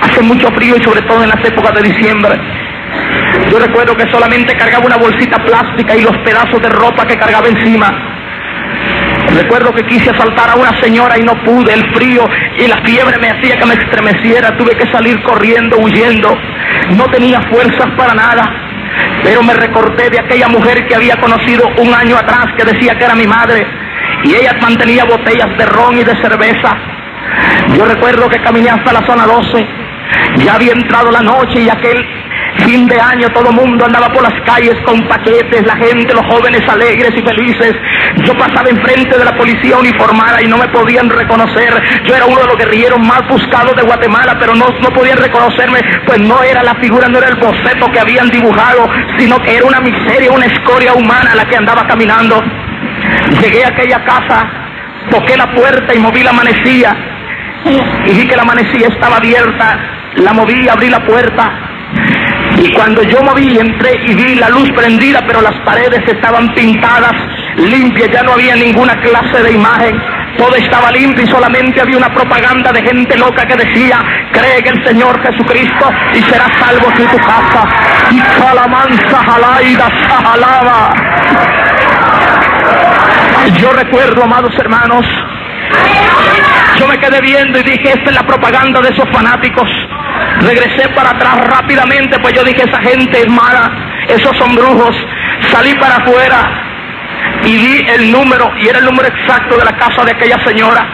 hace mucho frío, y sobre todo en las épocas de diciembre. Yo recuerdo que solamente cargaba una bolsita plástica y los pedazos de ropa que cargaba encima. Recuerdo que quise asaltar a una señora y no pude, el frío y la fiebre me hacía que me estremeciera, tuve que salir corriendo, huyendo, no tenía fuerzas para nada, pero me recordé de aquella mujer que había conocido un año atrás, que decía que era mi madre, y ella mantenía botellas de ron y de cerveza. Yo recuerdo que caminé hasta la zona 12, ya había entrado la noche y aquel fin de año todo el mundo andaba por las calles con paquetes, la gente, los jóvenes alegres y felices. Yo pasaba enfrente de la policía uniformada y no me podían reconocer. Yo era uno de los guerrilleros más buscados de Guatemala, pero no podían reconocerme, pues no era la figura, no era el boceto que habían dibujado, sino que era una miseria, una escoria humana la que andaba caminando. Llegué a aquella casa, toqué la puerta y moví la manecilla, y vi que la manecilla estaba abierta. La moví, abrí la puerta, y cuando yo moví, entré y vi la luz prendida, pero las paredes estaban pintadas, limpias, ya no había ninguna clase de imagen, todo estaba limpio y solamente había una propaganda de gente loca que decía: cree en el Señor Jesucristo y serás salvo tú y tu casa. Y Salamanza Jalaida Sajalaba. Yo recuerdo, amados hermanos, yo me quedé viendo y dije: esta es la propaganda de esos fanáticos. Regresé para atrás rápidamente, pues yo dije: esa gente es mala, esos son brujos. Salí para afuera y vi el número, y era el número exacto de la casa de aquella señora.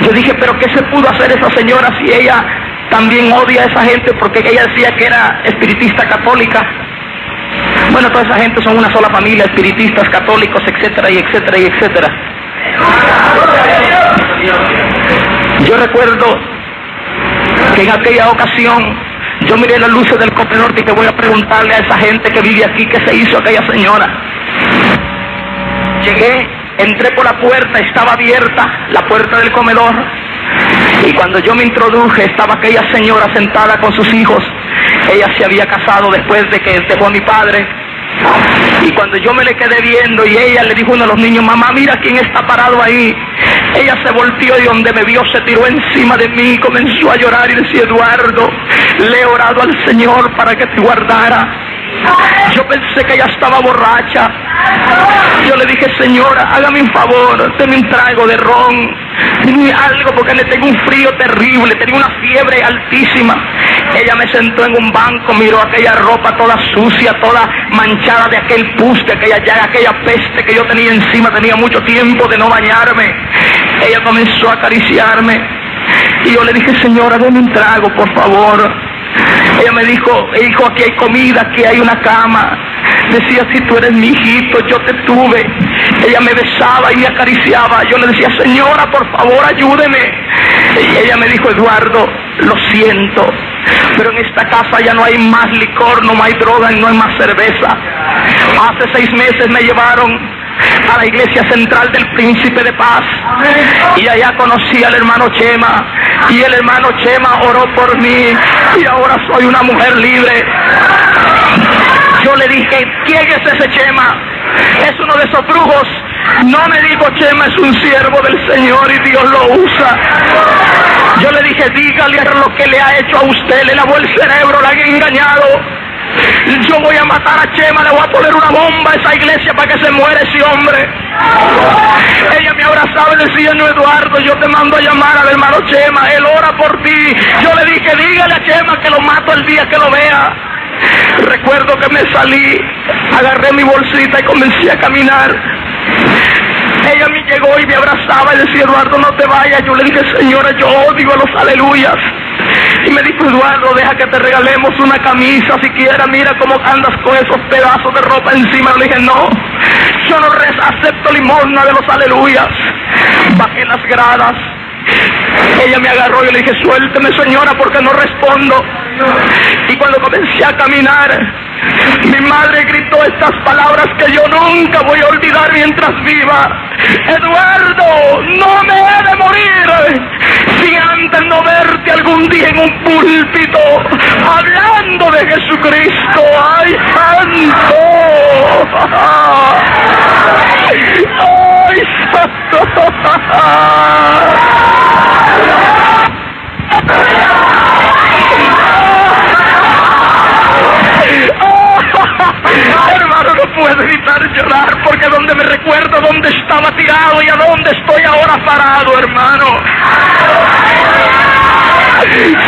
Yo dije: pero ¿qué se pudo hacer esa señora si ella también odia a esa gente? Porque ella decía que era espiritista católica. Bueno, toda esa gente son una sola familia, espiritistas, católicos, etcétera, y etcétera, y etcétera. Yo recuerdo que en aquella ocasión yo miré las luces del comedor y dije: voy a preguntarle a esa gente que vive aquí qué se hizo a aquella señora. Llegué, entré por la puerta, estaba abierta la puerta del comedor, y cuando yo me introduje estaba aquella señora sentada con sus hijos. Ella se había casado después de que dejó a mi padre. Y cuando yo me le quedé viendo, y ella le dijo a uno de los niños: mamá, mira quién está parado ahí. Ella se volteó y donde me vio se tiró encima de mí, comenzó a llorar y decía: Eduardo, le he orado al Señor para que te guardara. Yo pensé que ella estaba borracha. Yo le dije: señora, hágame un favor, deme un trago de ron, deme algo, porque le tengo un frío terrible, tenía una fiebre altísima. Ella me sentó en un banco, miró aquella ropa toda sucia, toda manchada de aquel pus, de aquella llaga, aquella peste que yo tenía encima, tenía mucho tiempo de no bañarme. Ella comenzó a acariciarme y yo le dije: señora, deme un trago, por favor. Ella me dijo: hijo, aquí hay comida, aquí hay una cama. Decía: si tú eres mi hijito, yo te tuve. Ella me besaba y me acariciaba. Yo le decía: señora, por favor, ayúdeme. Y ella me dijo: Eduardo, lo siento, pero en esta casa ya no hay más licor, no hay droga y no hay más cerveza. Hace 6 meses me llevaron a la iglesia central del Príncipe de Paz, y allá conocí al hermano Chema, y el hermano Chema oró por mí, y ahora soy una mujer libre. Yo le dije: ¿quién es ese Chema? Es uno de esos brujos. No, me dijo: Chema es un siervo del Señor y Dios lo usa. Yo le dije: dígale lo que le ha hecho a usted, le lavó el cerebro, la han engañado. Yo voy a matar a Chema, le voy a poner una bomba a esa iglesia para que se muera ese hombre. Ella me abrazaba y decía: no, Eduardo, yo te mando a llamar al hermano Chema, él ora por ti. Yo le dije: dígale a Chema que lo mato el día que lo vea. Recuerdo que me salí, agarré mi bolsita y comencé a caminar. Ella me llegó y me abrazaba y decía: Eduardo, no te vayas. Yo le dije: señora, yo odio a los aleluyas. Y me dijo: Eduardo, deja que te regalemos una camisa siquiera, mira cómo andas con esos pedazos de ropa encima. Le dije: no, yo no acepto limosna de los aleluyas. Bajé las gradas. Ella me agarró y le dije: suélteme, señora, porque no respondo. Y cuando comencé a caminar, mi madre gritó estas palabras que yo nunca voy a olvidar mientras viva: Eduardo, no me he de morir si antes no verte algún día en un púlpito hablando de Jesucristo. ¡Ay, santo! ¡Ay, santo! Hermano, no puedo evitar llorar, porque donde me recuerdo donde estaba tirado y a dónde estoy ahora parado, hermano.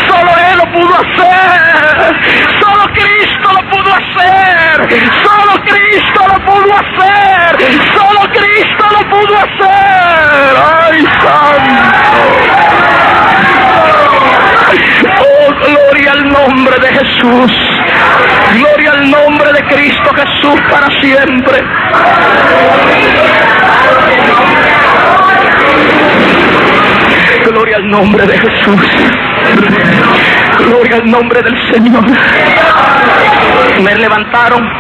Solo Él lo pudo hacer. Solo Cristo lo pudo hacer. Solo Cristo lo pudo hacer. Solo Cristo lo pudo hacer. ¡Ay, santo! Oh, gloria al nombre de Jesús. Gloria al nombre de Cristo Jesús para siempre. Gloria al nombre de Jesús. Gloria al nombre del Señor. Me levantaron.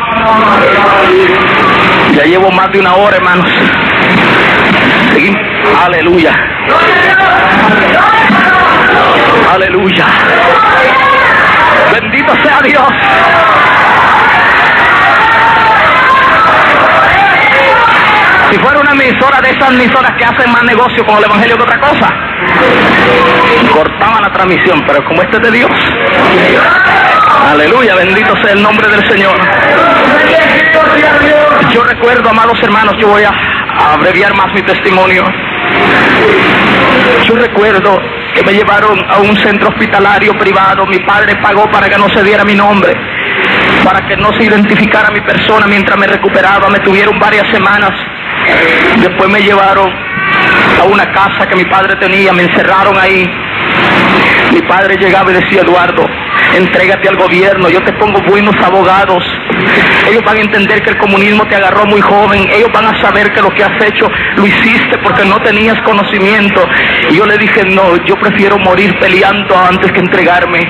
Ya llevo más de una hora, hermanos. Seguimos. Aleluya. Aleluya. Bendito sea Dios. Si fuera una emisora de esas emisoras que hacen más negocio con el evangelio que otra cosa, cortaban la transmisión, pero como este es de Dios. Aleluya, bendito sea el nombre del Señor. Yo recuerdo, amados hermanos, yo voy a abreviar más mi testimonio. Yo recuerdo que me llevaron a un centro hospitalario privado. Mi padre pagó para que no se diera mi nombre, para que no se identificara mi persona mientras me recuperaba. Me tuvieron varias semanas. Después me llevaron a una casa que mi padre tenía, me encerraron ahí. Mi padre llegaba y decía: Eduardo, entrégate al gobierno, yo te pongo buenos abogados. Ellos van a entender que el comunismo te agarró muy joven. Ellos van a saber que lo que has hecho lo hiciste porque no tenías conocimiento. Y yo le dije: no, yo prefiero morir peleando antes que entregarme.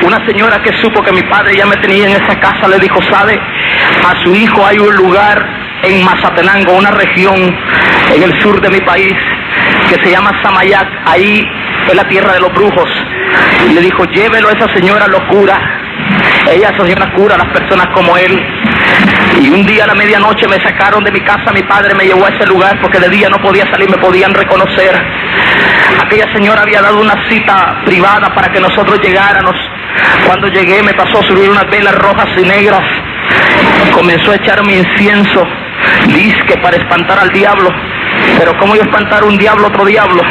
Una señora que supo que mi padre ya me tenía en esa casa le dijo: ¿sabe? A su hijo hay un lugar en Mazatenango, una región en el sur de mi país, que se llama Samayac. Ahí es la tierra de los brujos. Y le dijo: llévelo, a esa señora lo cura. Esa señora cura a las personas como él. Y un día a la medianoche me sacaron de mi casa. Mi padre me llevó a ese lugar porque de día no podía salir, me podían reconocer. Aquella señora había dado una cita privada para que nosotros llegáramos. Cuando llegué me pasó a subir unas velas rojas y negras. Comenzó a echarme incienso, disque para espantar al diablo. Pero ¿cómo yo espantar un diablo otro diablo?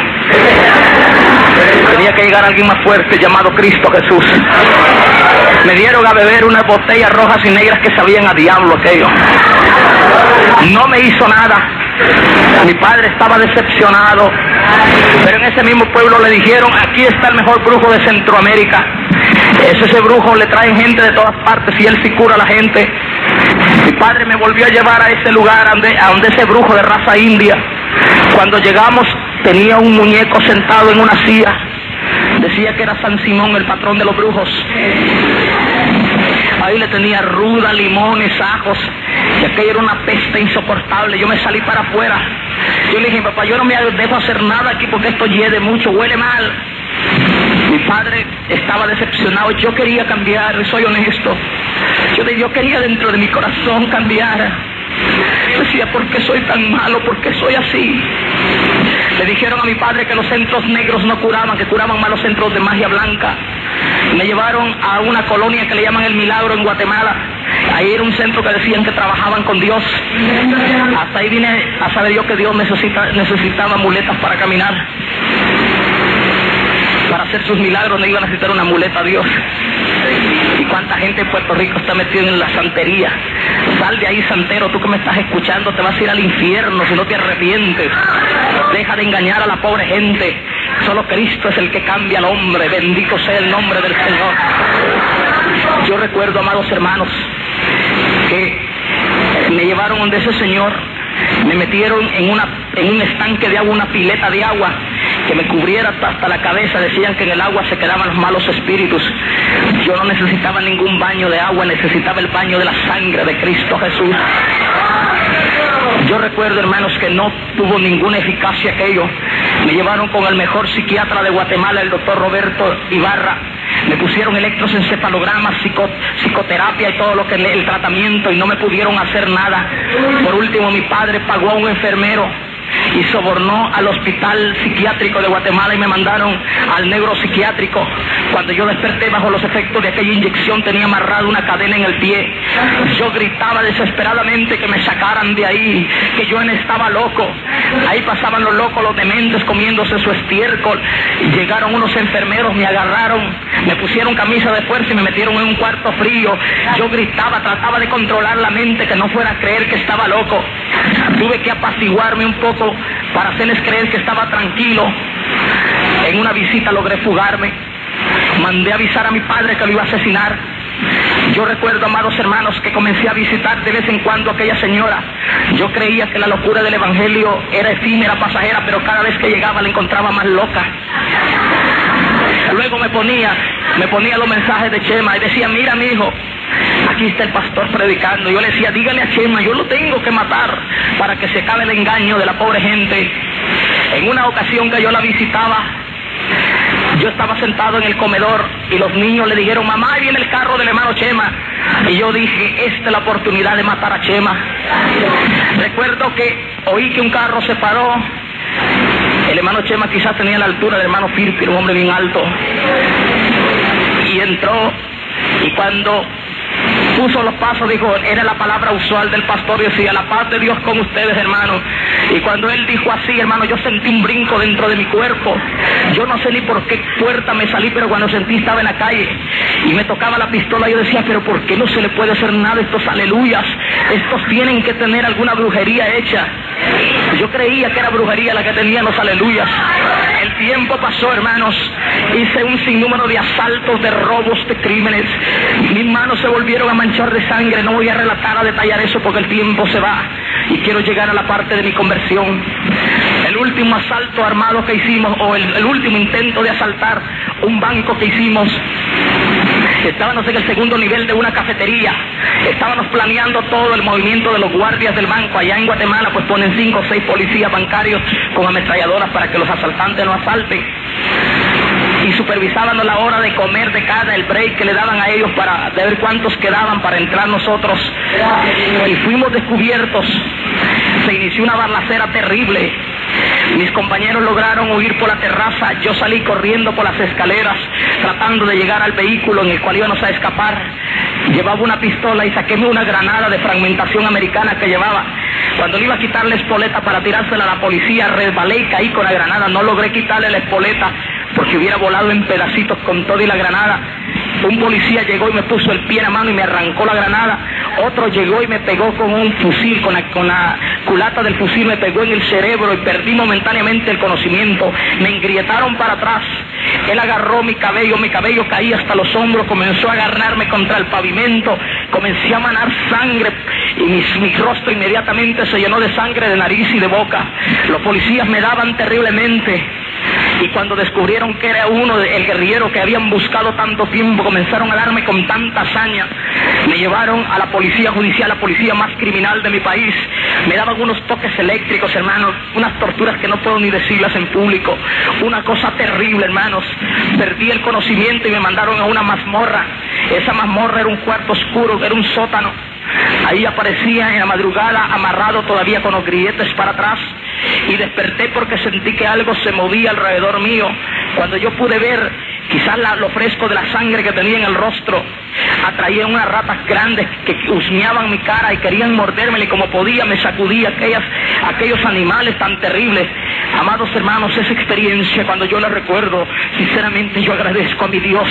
Tenía que llegar alguien más fuerte llamado Cristo Jesús. Me dieron a beber unas botellas rojas y negras que sabían a diablo aquello. No me hizo nada. Mi padre estaba decepcionado. Pero en ese mismo pueblo le dijeron: aquí está el mejor brujo de Centroamérica. Ese brujo le traen gente de todas partes y él sí cura a la gente. Mi padre me volvió a llevar a ese lugar, a donde ese brujo de raza india. Cuando llegamos tenía un muñeco sentado en una silla. Decía que era San Simón, el patrón de los brujos. Ahí le tenía ruda, limones, ajos, y aquello era una peste insoportable. Yo me salí para afuera. Yo le dije: papá, yo no me dejo hacer nada aquí porque esto hiede mucho, huele mal. Mi padre estaba decepcionado. Yo quería cambiar, soy honesto. Yo quería dentro de mi corazón cambiar. Decía: ¿por qué soy tan malo? ¿Por qué soy así? Le dijeron a mi padre que los centros negros no curaban, que curaban más los centros de magia blanca. Me llevaron a una colonia que le llaman El Milagro en Guatemala. Ahí era un centro que decían que trabajaban con Dios. Hasta ahí vine a saber yo que Dios necesitaba muletas para caminar. Para hacer sus milagros no iba a necesitar una muleta a Dios. ¿Y cuánta gente en Puerto Rico está metida en la santería? Sal de ahí, santero, tú que me estás escuchando, te vas a ir al infierno si no te arrepientes. Deja de engañar a la pobre gente. Solo Cristo es el que cambia al hombre. Bendito sea el nombre del Señor. Yo recuerdo, amados hermanos, que me llevaron donde ese señor. Me metieron en un estanque de agua, una pileta de agua que me cubriera hasta la cabeza. Decían que en el agua se quedaban los malos espíritus. Yo no necesitaba ningún baño de agua, necesitaba el baño de la sangre de Cristo Jesús. Yo recuerdo, hermanos, que no tuvo ninguna eficacia aquello. Me llevaron con el mejor psiquiatra de Guatemala, el doctor Roberto Ibarra. Me pusieron electroencefalogramas, psicoterapia y todo lo que el tratamiento, y no me pudieron hacer nada. Por último, mi padre pagó a un enfermero y sobornó al hospital psiquiátrico de Guatemala y me mandaron al neuropsiquiátrico. Cuando yo desperté bajo los efectos de aquella inyección, tenía amarrada una cadena en el pie. Yo gritaba desesperadamente que me sacaran de ahí, que yo estaba loco. Ahí pasaban los locos, los dementes, comiéndose su estiércol. Llegaron unos enfermeros, me agarraron, me pusieron camisa de fuerza y me metieron en un cuarto frío. Yo gritaba, trataba de controlar la mente, que no fuera a creer que estaba loco. Tuve que apaciguarme un poco para hacerles creer que estaba tranquilo. En una visita logré fugarme. Mandé a avisar a mi padre que lo iba a asesinar. Yo recuerdo, amados hermanos, que comencé a visitar de vez en cuando a aquella señora. Yo creía que la locura del evangelio era efímera, pasajera, pero cada vez que llegaba la encontraba más loca. Luego me ponía los mensajes de Chema y decía: mira, mi hijo, aquí está el pastor predicando. Yo le decía: dígale a Chema, yo lo tengo que matar para que se acabe el engaño de la pobre gente. En una ocasión que yo la visitaba, yo estaba sentado en el comedor y los niños le dijeron: mamá, ahí viene el carro del hermano Chema. Y yo dije: esta es la oportunidad de matar a Chema. Recuerdo que oí que un carro se paró. El hermano Chema quizás tenía la altura del hermano Firpi, un hombre bien alto. Y entró, y cuando puso los pasos, dijo, era la palabra usual del pastor, decía: la paz de Dios con ustedes, hermano. Y cuando él dijo así, hermano, yo sentí un brinco dentro de mi cuerpo. Yo no sé ni por qué puerta me salí, pero cuando sentí estaba en la calle y me tocaba la pistola, yo decía: pero ¿por qué no se le puede hacer nada a estos aleluyas? Estos tienen que tener alguna brujería hecha. Yo creía que era brujería la que tenían los aleluyas. El tiempo pasó, hermanos, hice un sinnúmero de asaltos, de robos, de crímenes. Mis manos se volvieron a manchar de sangre. No voy a relatar, a detallar eso porque el tiempo se va y quiero llegar a la parte de mi conversión. El último asalto armado que hicimos, o el último intento de asaltar un banco que hicimos, estábamos en el segundo nivel de una cafetería. Estábamos planeando todo el movimiento de los guardias del banco. Allá en Guatemala pues ponen 5 o 6 policías bancarios con ametralladoras para que los asaltantes no asalten. Y supervisábamos la hora de comer de cada, el break que le daban a ellos para ver cuántos quedaban para entrar nosotros. Y fuimos descubiertos. Se inició una balacera terrible. Mis compañeros lograron huir por la terraza. Yo salí corriendo por las escaleras tratando de llegar al vehículo en el cual íbamos a escapar. Llevaba una pistola y saquéme una granada de fragmentación americana que llevaba. Cuando le iba a quitar la espoleta para tirársela a la policía, resbalé y caí con la granada. No logré quitarle la espoleta porque hubiera volado en pedacitos con todo y la granada. Un policía llegó y me puso el pie en la mano y me arrancó la granada. Otro llegó y me pegó con un fusil, con la culata del fusil me pegó en el cerebro y perdí momentáneamente el conocimiento. Me engrietaron para atrás. Él agarró mi cabello caía hasta los hombros, comenzó a agarrarme contra el pavimento, comencé a manar sangre y mi rostro inmediatamente se llenó de sangre de nariz y de boca. Los policías me daban terriblemente. Y cuando descubrieron que era el guerrillero que habían buscado tanto tiempo, comenzaron a darme con tanta hazaña. Me llevaron a la policía judicial, la policía más criminal de mi país. Me daban unos toques eléctricos, hermanos, unas torturas que no puedo ni decirlas en público. Una cosa terrible, hermanos. Perdí el conocimiento y me mandaron a una mazmorra. Esa mazmorra era un cuarto oscuro, era un sótano. Ahí aparecía en la madrugada amarrado todavía con los grilletes para atrás y desperté porque sentí que algo se movía alrededor mío. Cuando yo pude ver quizás lo fresco de la sangre que tenía en el rostro, atraía unas ratas grandes que husmeaban mi cara y querían mordérmela y como podía me sacudía aquellos animales tan terribles. Amados hermanos, esa experiencia cuando yo la recuerdo, sinceramente yo agradezco a mi Dios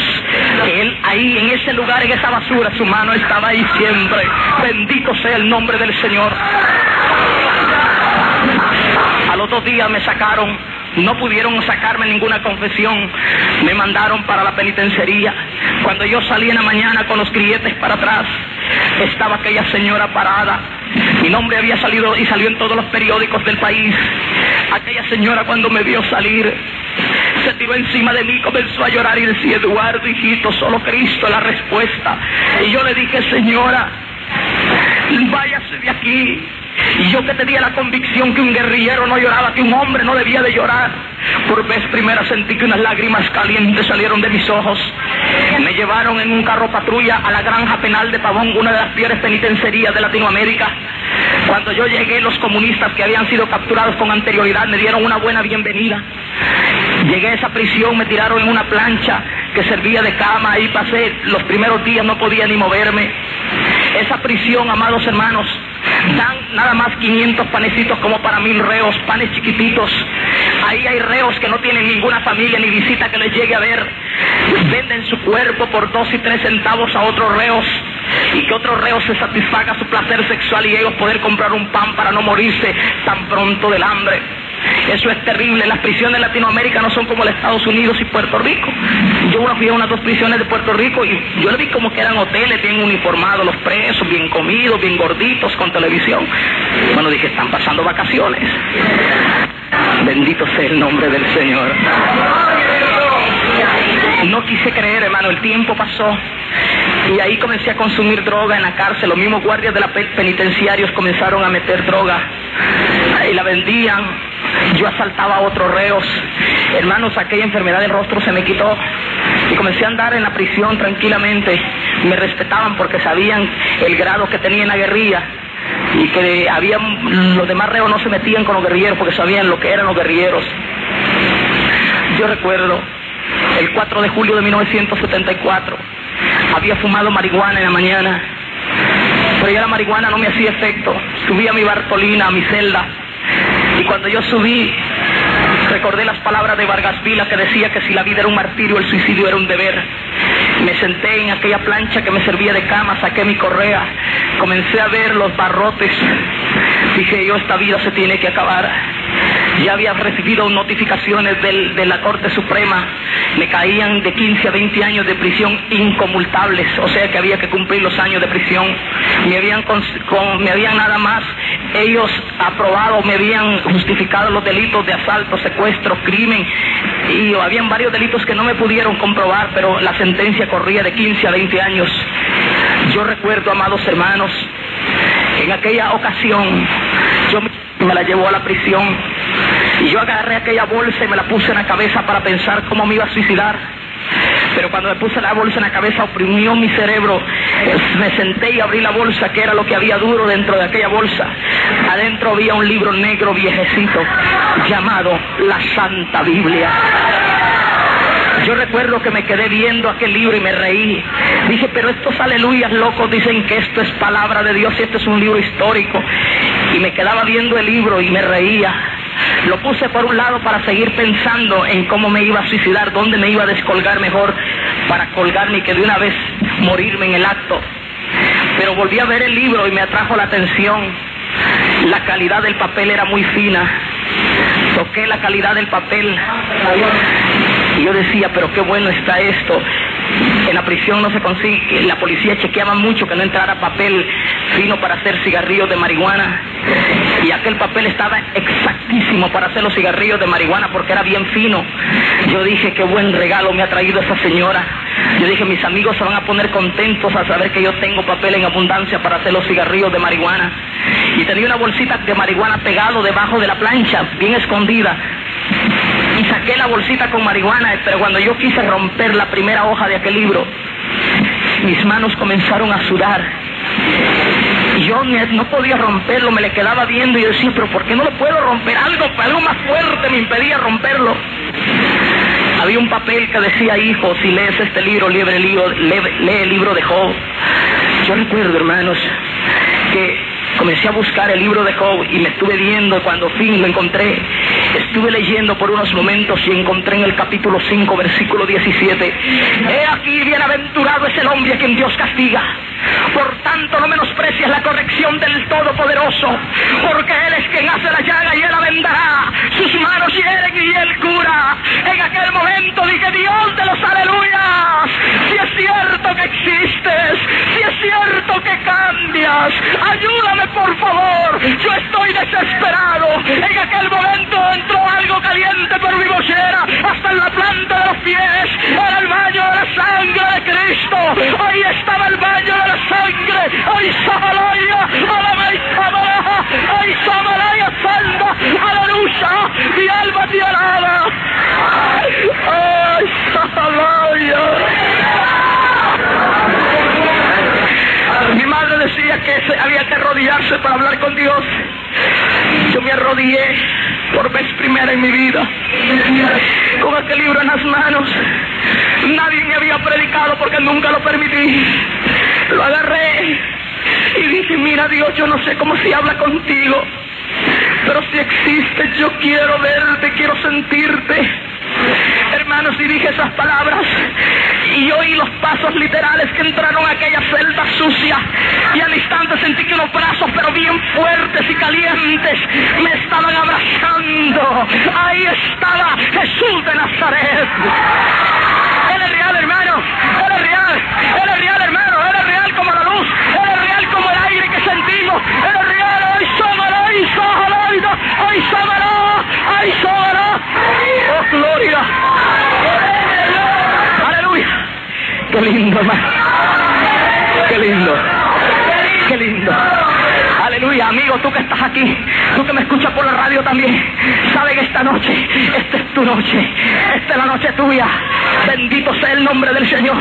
que Él ahí en ese lugar, en esa basura, su mano estaba ahí siempre. Bendito sea el nombre del Señor. A los 2 días me sacaron. No pudieron sacarme ninguna confesión. Me mandaron para la penitenciaría. Cuando yo salí en la mañana con los grilletes para atrás, estaba aquella señora parada. Mi nombre había salido y salió en todos los periódicos del país. Aquella señora, cuando me vio salir, se tiró encima de mí, comenzó a llorar y decía: Eduardo, hijito, solo Cristo es la respuesta. Y yo le dije: señora, váyase de aquí. Y yo que tenía la convicción que un guerrillero no lloraba, que un hombre no debía de llorar, por vez primera sentí que unas lágrimas calientes salieron de mis ojos. Me llevaron en un carro patrulla a la granja penal de Pavón, una de las peores penitenciarías de Latinoamérica. Cuando yo llegué, los comunistas que habían sido capturados con anterioridad me dieron una buena bienvenida. Llegué a esa prisión, me tiraron en una plancha que servía de cama, ahí pasé los primeros días, no podía ni moverme. Esa prisión, amados hermanos, dan nada más 500 panecitos como para 1000 reos, panes chiquititos. Ahí hay reos que no tienen ninguna familia ni visita que les llegue a ver. Venden su cuerpo por 2 y 3 centavos a otros reos, y que otros reos se satisfaga su placer sexual y ellos poder comprar un pan para no morirse tan pronto del hambre. Eso es terrible. Las prisiones de Latinoamérica no son como los Estados Unidos y Puerto Rico. Yo fui a unas 2 prisiones de Puerto Rico y yo le vi como que eran hoteles bien uniformados, los presos, bien comidos, bien gorditos, con televisión. Bueno, dije, están pasando vacaciones. Bendito sea el nombre del Señor. No quise creer, hermano, el tiempo pasó y ahí comencé a consumir droga en la cárcel. Los mismos guardias de la penitenciarios comenzaron a meter droga y la vendían. Yo asaltaba a otros reos. Hermanos, aquella enfermedad del rostro se me quitó y comencé a andar en la prisión tranquilamente. Me respetaban porque sabían el grado que tenía en la guerrilla y que los demás reos no se metían con los guerrilleros porque sabían lo que eran los guerrilleros. Yo recuerdo el 4 de julio de 1974, había fumado marihuana en la mañana, pero ya la marihuana no me hacía efecto. Subí a mi Bartolina, a mi celda, y cuando yo subí, recordé las palabras de Vargas Vila que decía que si la vida era un martirio, el suicidio era un deber. Me senté en aquella plancha que me servía de cama, saqué mi correa, comencé a ver los barrotes. Dije yo, esta vida se tiene que acabar. Ya había recibido notificaciones de la Corte Suprema, me caían de 15 a 20 años de prisión inconmutables, o sea que había que cumplir los años de prisión. Me habían nada más ellos aprobado, me habían justificado los delitos de asalto, secuestro, crimen, y habían varios delitos que no me pudieron comprobar, pero la sentencia corría de 15 a 20 años. Yo recuerdo, amados hermanos, en aquella ocasión, yo me la llevó a la prisión y yo agarré aquella bolsa y me la puse en la cabeza para pensar cómo me iba a suicidar. Pero cuando me puse la bolsa en la cabeza, oprimió mi cerebro. Me senté y abrí la bolsa, que era lo que había duro dentro de aquella bolsa. Adentro había un libro negro viejecito llamado la Santa Biblia. Yo recuerdo que me quedé viendo aquel libro y me reí. Dije, pero estos aleluyas locos dicen que esto es palabra de Dios y esto es un libro histórico. Y me quedaba viendo el libro y me reía. Lo puse por un lado para seguir pensando en cómo me iba a suicidar, dónde me iba a descolgar mejor para colgarme y que de una vez morirme en el acto. Pero volví a ver el libro y me atrajo la atención. La calidad del papel era muy fina. Toqué la calidad del papel y yo decía, pero qué bueno está esto. En la prisión no se consigue, la policía chequeaba mucho que no entrara papel fino para hacer cigarrillos de marihuana, y aquel papel estaba exactísimo para hacer los cigarrillos de marihuana porque era bien fino. Yo dije, qué buen regalo me ha traído esa señora. Yo dije, mis amigos se van a poner contentos a saber que yo tengo papel en abundancia para hacer los cigarrillos de marihuana. Y tenía una bolsita de marihuana pegado debajo de la plancha, bien escondida. Y saqué la bolsita con marihuana, pero cuando yo quise romper la primera hoja de aquel libro, mis manos comenzaron a sudar. Y yo no podía romperlo, me le quedaba viendo y yo decía, pero ¿por qué no lo puedo romper? Algo más fuerte me impedía romperlo. Había un papel que decía, hijo, si lees este libro, lee el libro de Job. Yo recuerdo, hermanos, que comencé a buscar el libro de Job y me estuve viendo. Cuando fin lo encontré, estuve leyendo por unos momentos y encontré en el capítulo 5, versículo 17: he aquí, bienaventurado es el hombre a quien Dios castiga. Por tanto, no menosprecies la corrección del Todopoderoso, porque Él es quien hace la llaga y Él la vendará. Sus manos hieren y Él cura. En aquel momento dije, Dios de los aleluyas, si es cierto que existes, si es cierto que cambias, ayúdame por favor, yo estoy desesperado. En aquel momento entró algo caliente por mi mollera hasta en la planta de los pies. Era el baño de la sangre de Cristo. Ahí estaba el baño de la sangre. Ahí Sahaloya, ¡Ay, Samaraya Santa! ¡Aleluya! ¡Mi alma te alaba! ¡Ay, Samaraya! Mi madre decía que había que arrodillarse para hablar con Dios. Yo me arrodillé por vez primera en mi vida, con aquel libro en las manos. Nadie me había predicado porque nunca lo permití. Lo agarré y dije: mira Dios, yo no sé cómo se habla contigo, pero si existes, yo quiero verte, quiero sentirte. Hermanos, y dije esas palabras y oí los pasos literales que entraron a aquella celda sucia, y al instante sentí que unos brazos, pero bien fuertes y calientes, me estaban abrazando. Ahí estaba Jesús de Nazaret. Él es real, hermano. Él es real. Él es real, hermano. Él es real como la luz. Él es real como el aire que sentimos. Él es real. ¡Ay, Sámara! ¡Ay, Sámara! ¡Ay, Sámara! ¡Ay, Sámara! ¡Oh, gloria! ¡Aleluya! ¡Qué lindo, hermano! ¡Qué lindo! ¡Qué lindo! Aleluya, amigo, tú que estás aquí, tú que me escuchas por la radio también, sabes que esta noche, esta es tu noche, esta es la noche tuya. Bendito sea el nombre del Señor.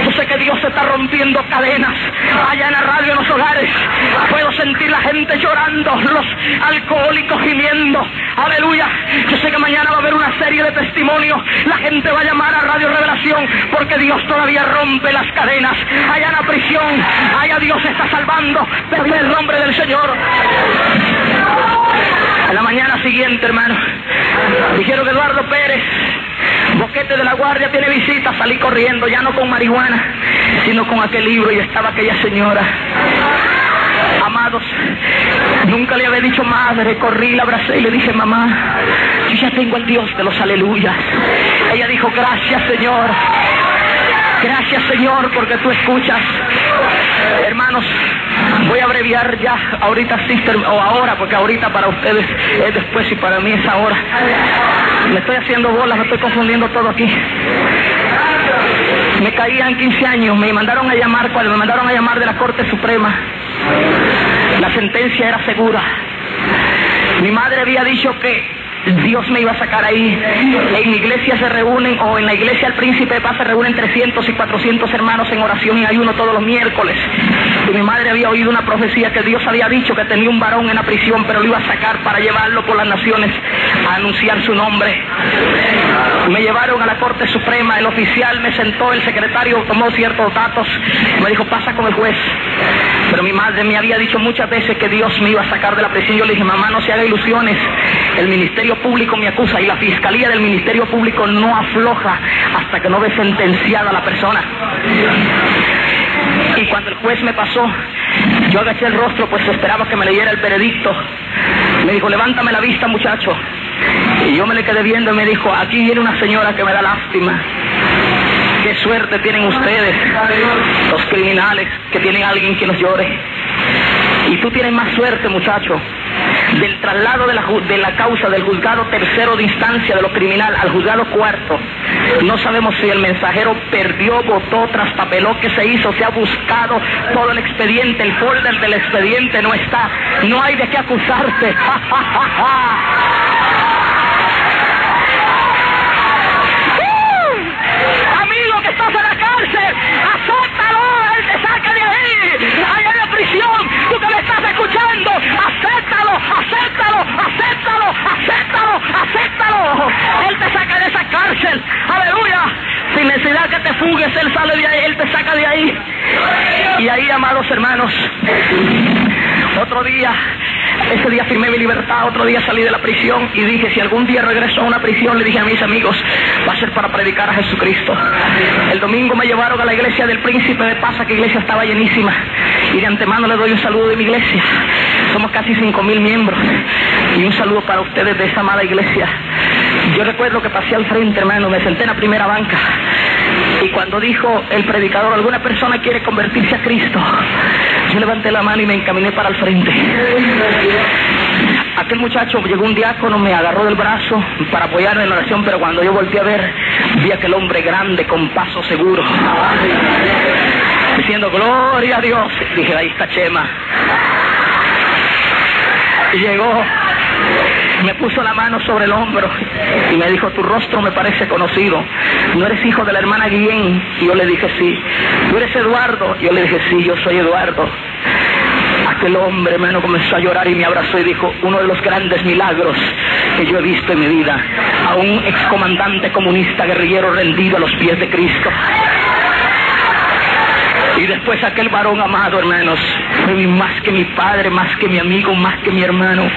Yo sé que Dios está rompiendo cadenas allá en la radio, en los hogares. Puedo sentir la gente llorando, los alcohólicos gimiendo. Aleluya. Yo sé que mañana va a haber una serie de testimonios. La gente va a llamar a Radio Revelación porque Dios todavía rompe las cadenas. Allá en la prisión, allá Dios está salvando. Pero en el nombre del Señor. En la mañana siguiente, hermano, dijeron que Eduardo Pérez, boquete de la guardia, tiene visita. Salí corriendo, ya no con marihuana, sino con aquel libro, y estaba aquella señora. Amados, nunca le había dicho madre. Corrí, la abracé y le dije: mamá, yo ya tengo al Dios de los aleluyas. Ella dijo: gracias, Señor. Gracias, Señor, porque tú escuchas. Hermanos, voy a abreviar ya. Ahorita, sister, o ahora, porque ahorita para ustedes es después y para mí es ahora. Me estoy haciendo bolas, me estoy confundiendo todo aquí. Me caían 15 años, me mandaron a llamar, cuando me mandaron a llamar de la Corte Suprema, la sentencia era segura. Mi madre había dicho que Dios me iba a sacar ahí. En mi iglesia se reúnen, o en la iglesia del Príncipe de Paz se reúnen 300 y 400 hermanos en oración y ayuno todos los miércoles. Y mi madre había oído una profecía que Dios había dicho que tenía un varón en la prisión, pero lo iba a sacar para llevarlo por las naciones a anunciar su nombre. Me llevaron a la Corte Suprema, el oficial me sentó, el secretario tomó ciertos datos, me dijo: pasa con el juez. Pero mi madre me había dicho muchas veces que Dios me iba a sacar de la prisión. Yo le dije: mamá, no se haga ilusiones, el Ministerio Público me acusa y la Fiscalía del Ministerio Público no afloja hasta que no ve sentenciada a la persona. Y cuando el juez me pasó, yo agaché el rostro, pues esperaba que me leyera el veredicto. Me dijo: levántame la vista, muchacho. Y yo me le quedé viendo y me dijo: aquí viene una señora que me da lástima. Qué suerte tienen ustedes, los criminales, que tienen a alguien que los llore. Y tú tienes más suerte, muchacho. Del traslado de la causa del juzgado tercero de instancia de lo criminal al juzgado cuarto, no sabemos si el mensajero perdió, votó, traspapeló, qué se hizo, se ha buscado todo el expediente, el folder del expediente no está, no hay de qué acusarte. Amigo que estás en la cárcel, acéptalo, él te saca de ahí, allá en la prisión, tú que me estás escuchando, acéptalo, acéptalo, acéptalo, acéptalo, acéptalo. Él te saca de esa cárcel, aleluya. Sin necesidad que te fugues, Él sale de ahí, Él te saca de ahí. Y ahí, amados hermanos, otro día, ese día firmé mi libertad, otro día salí de la prisión y dije: si algún día regreso a una prisión, le dije a mis amigos, va a ser para predicar a Jesucristo. El domingo me llevaron a la iglesia del Príncipe de Paz, que iglesia estaba llenísima, y de antemano les doy un saludo de mi iglesia. Somos casi 5,000 miembros, y un saludo para ustedes de esa amada iglesia. Yo recuerdo que pasé al frente, hermano, me senté en la primera banca, y cuando dijo el predicador: alguna persona quiere convertirse a Cristo, yo levanté la mano y me encaminé para el frente. Aquel muchacho, llegó un diácono, me agarró del brazo para apoyarme en la oración, pero cuando yo volteé a ver, vi a aquel hombre grande con paso seguro, diciendo: gloria a Dios. Dije: ahí está Chema. Y llegó, me puso la mano sobre el hombro y me dijo: tu rostro me parece conocido. ¿No eres hijo de la hermana Guillén? Y yo le dije: sí. ¿Tú eres Eduardo? Y yo le dije: sí, yo soy Eduardo. Aquel hombre, hermano, comenzó a llorar y me abrazó y dijo: uno de los grandes milagros que yo he visto en mi vida, a un excomandante comunista guerrillero rendido a los pies de Cristo. Y después aquel varón amado, hermanos, fue más que mi padre, más que mi amigo, más que mi hermano,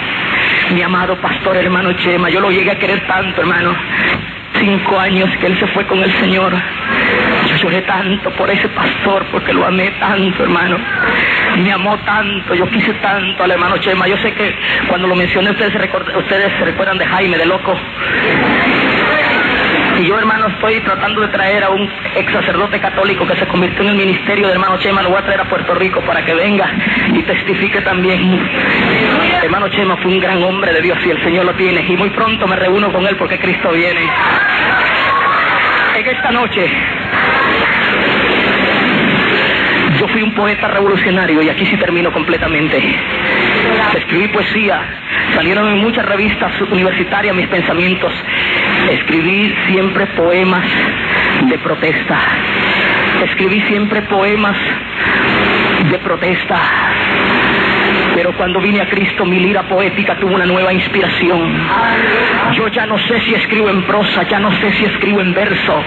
mi amado pastor, hermano Chema. Yo lo llegué a querer tanto, hermano. 5 años que él se fue con el Señor. Yo lloré tanto por ese pastor, porque lo amé tanto, hermano. Me amó tanto, yo quise tanto al hermano Chema. Yo sé que cuando lo mencioné ustedes se recuerdan de Jaime, de Loco. Y yo, hermano, estoy tratando de traer a un ex sacerdote católico que se convirtió en el ministerio del hermano Chema. Lo voy a traer a Puerto Rico para que venga y testifique también. Hermano Chema fue un gran hombre de Dios y el Señor lo tiene. Y muy pronto me reúno con él porque Cristo viene. En esta noche, yo fui un poeta revolucionario, y aquí sí termino completamente. Escribí poesía, salieron en muchas revistas universitarias mis pensamientos. Escribí siempre poemas de protesta. Escribí siempre poemas de protesta. Pero cuando vine a Cristo, mi lira poética tuvo una nueva inspiración. Yo ya no sé si escribo en prosa, ya no sé si escribo en verso,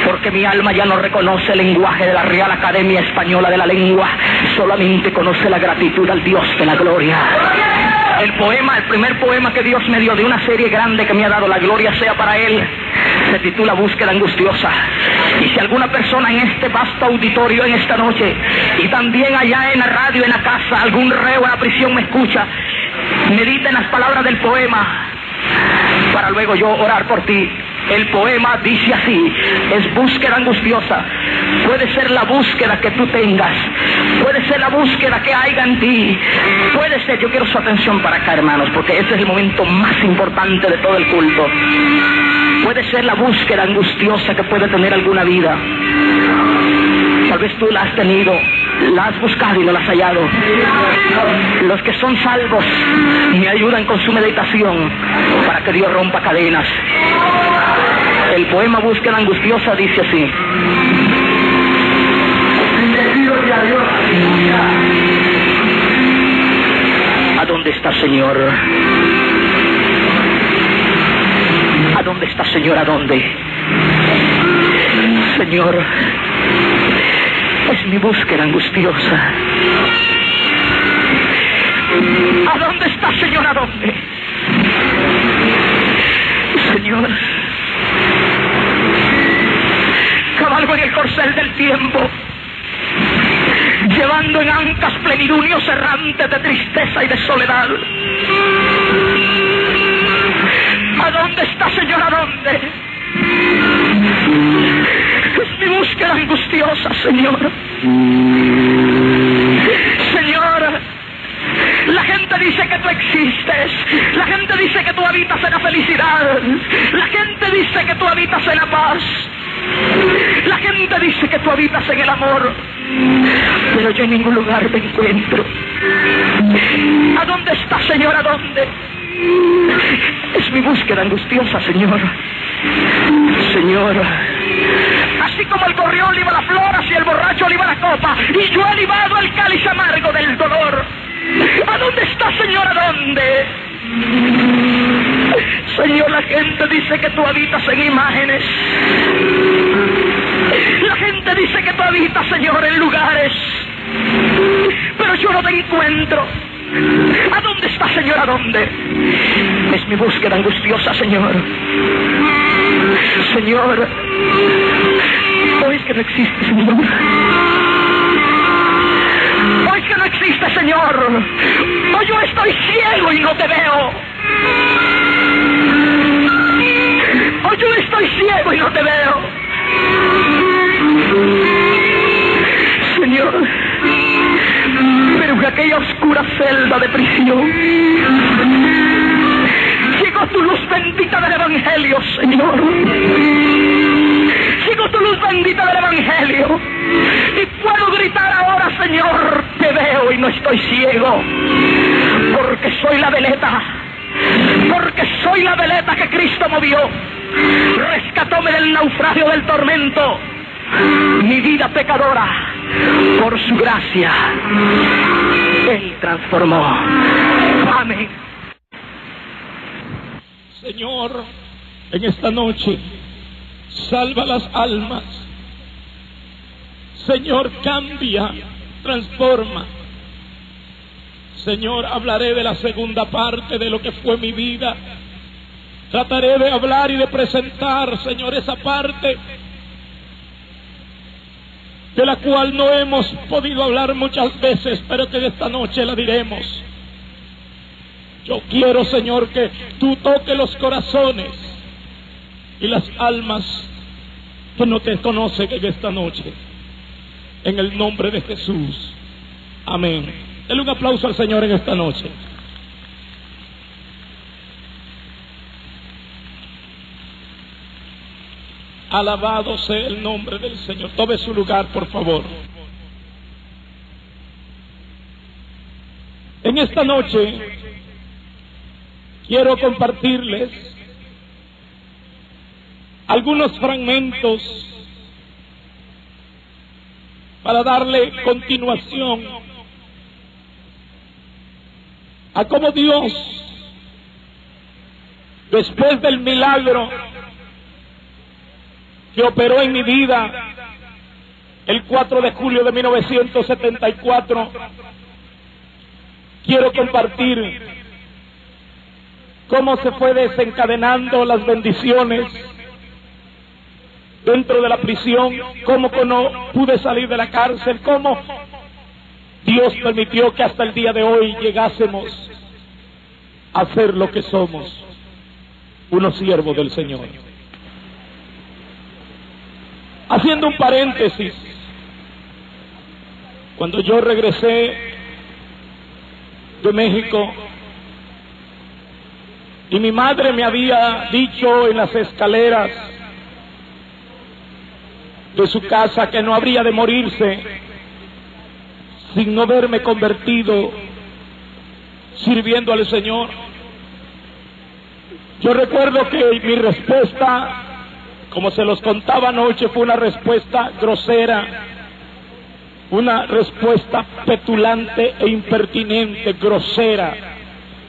porque mi alma ya no reconoce el lenguaje de la Real Academia Española de la Lengua, solamente conoce la gratitud al Dios de la gloria. El primer poema que Dios me dio de una serie grande que me ha dado, la gloria sea para Él, se titula Búsqueda Angustiosa. Y si alguna persona en este vasto auditorio en esta noche, y también allá en la radio, en la casa, algún reo en la prisión me escucha, medita en las palabras del poema para luego yo orar por ti. El poema dice así: es búsqueda angustiosa. Puede ser la búsqueda que tú tengas, puede ser la búsqueda que haya en ti, puede ser, yo quiero su atención para acá, hermanos, porque este es el momento más importante de todo el culto. Puede ser la búsqueda angustiosa que puede tener alguna vida. Tal vez tú la has tenido, la has buscado y no la has hallado. Los que son salvos me ayudan con su meditación para que Dios rompa cadenas. El poema Búsqueda Angustiosa dice así: ¿a dónde está, Señor? ¿A dónde está, Señor? ¿A dónde? Señor, es mi búsqueda angustiosa. ¿A dónde está, Señor? ¿A dónde? Señor, cabalgo en el corcel del tiempo, llevando en ancas plenilunios errantes de tristeza y de soledad. ¿A dónde está, Señor? ¿A dónde? Es mi búsqueda angustiosa, Señor. Señor, la gente dice que tú existes, la gente dice que tú habitas en la felicidad, la gente dice que tú habitas en la paz, la gente dice que tú habitas en el amor, pero yo en ningún lugar me encuentro. ¿A dónde está, Señor? ¿A dónde? Es mi búsqueda angustiosa, Señor. Señor, así como el gorrión liba las flores y el borracho liba la copa, y yo he libado el cáliz amargo del dolor. ¿A dónde está, Señor? ¿A dónde? Señor, la gente dice que tú habitas en imágenes. La gente dice que tú habitas, Señor, en lugares, pero yo no te encuentro. ¿A dónde está, Señor? ¿A dónde? Es mi búsqueda angustiosa, Señor. Señor, hoy es que no existe, Señor. Hoy es que no existe, Señor. Hoy yo estoy ciego y no te veo. Hoy yo estoy ciego y no te veo. Señor, pero en aquella oscura celda de prisión llegó tu luz bendita del Evangelio, Señor. Llegó tu luz bendita del Evangelio y puedo gritar ahora, Señor, porque veo y no estoy ciego, porque soy la veleta, porque soy la veleta que Cristo movió, rescatóme del naufragio del tormento, mi vida pecadora, por su gracia, Él transformó. Amén. Señor, en esta noche, salva las almas. Señor, cambia, transforma. Señor, hablaré de la segunda parte de lo que fue mi vida. Trataré de hablar y de presentar, Señor, esa parte de la cual no hemos podido hablar muchas veces, pero que esta noche la diremos. Yo quiero, Señor, que tú toques los corazones y las almas que no te conocen en esta noche. En el nombre de Jesús. Amén. Denle un aplauso al Señor en esta noche. Alabado sea el nombre del Señor. Tome su lugar, por favor. En esta noche quiero compartirles algunos fragmentos para darle continuación a cómo Dios, después del milagro que operó en mi vida el 4 de julio de 1974, quiero compartir cómo se fue desencadenando las bendiciones dentro de la prisión, cómo no pude salir de la cárcel, cómo Dios permitió que hasta el día de hoy llegásemos a ser lo que somos, unos siervos del Señor. Haciendo un paréntesis, cuando yo regresé de México y mi madre me había dicho en las escaleras de su casa que no habría de morirse sin no verme convertido sirviendo al Señor. Yo recuerdo que mi respuesta, como se los contaba anoche, fue una respuesta grosera, una respuesta petulante e impertinente, grosera,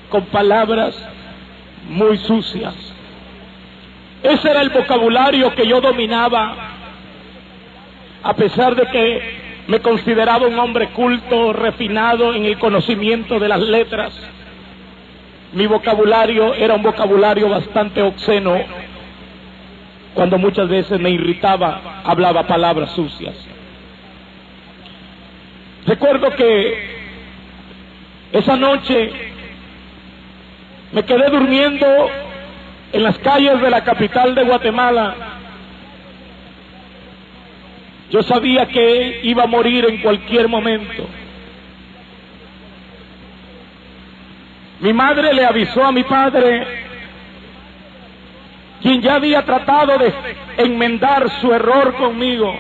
con palabras muy sucias. Ese era el vocabulario que yo dominaba, a pesar de que me consideraba un hombre culto, refinado en el conocimiento de las letras. Mi vocabulario era un vocabulario bastante obsceno. Cuando muchas veces me irritaba, hablaba palabras sucias. Recuerdo que esa noche me quedé durmiendo en las calles de la capital de Guatemala. Yo sabía que iba a morir en cualquier momento. Mi madre le avisó a mi padre, quien ya había tratado de enmendar su error conmigo.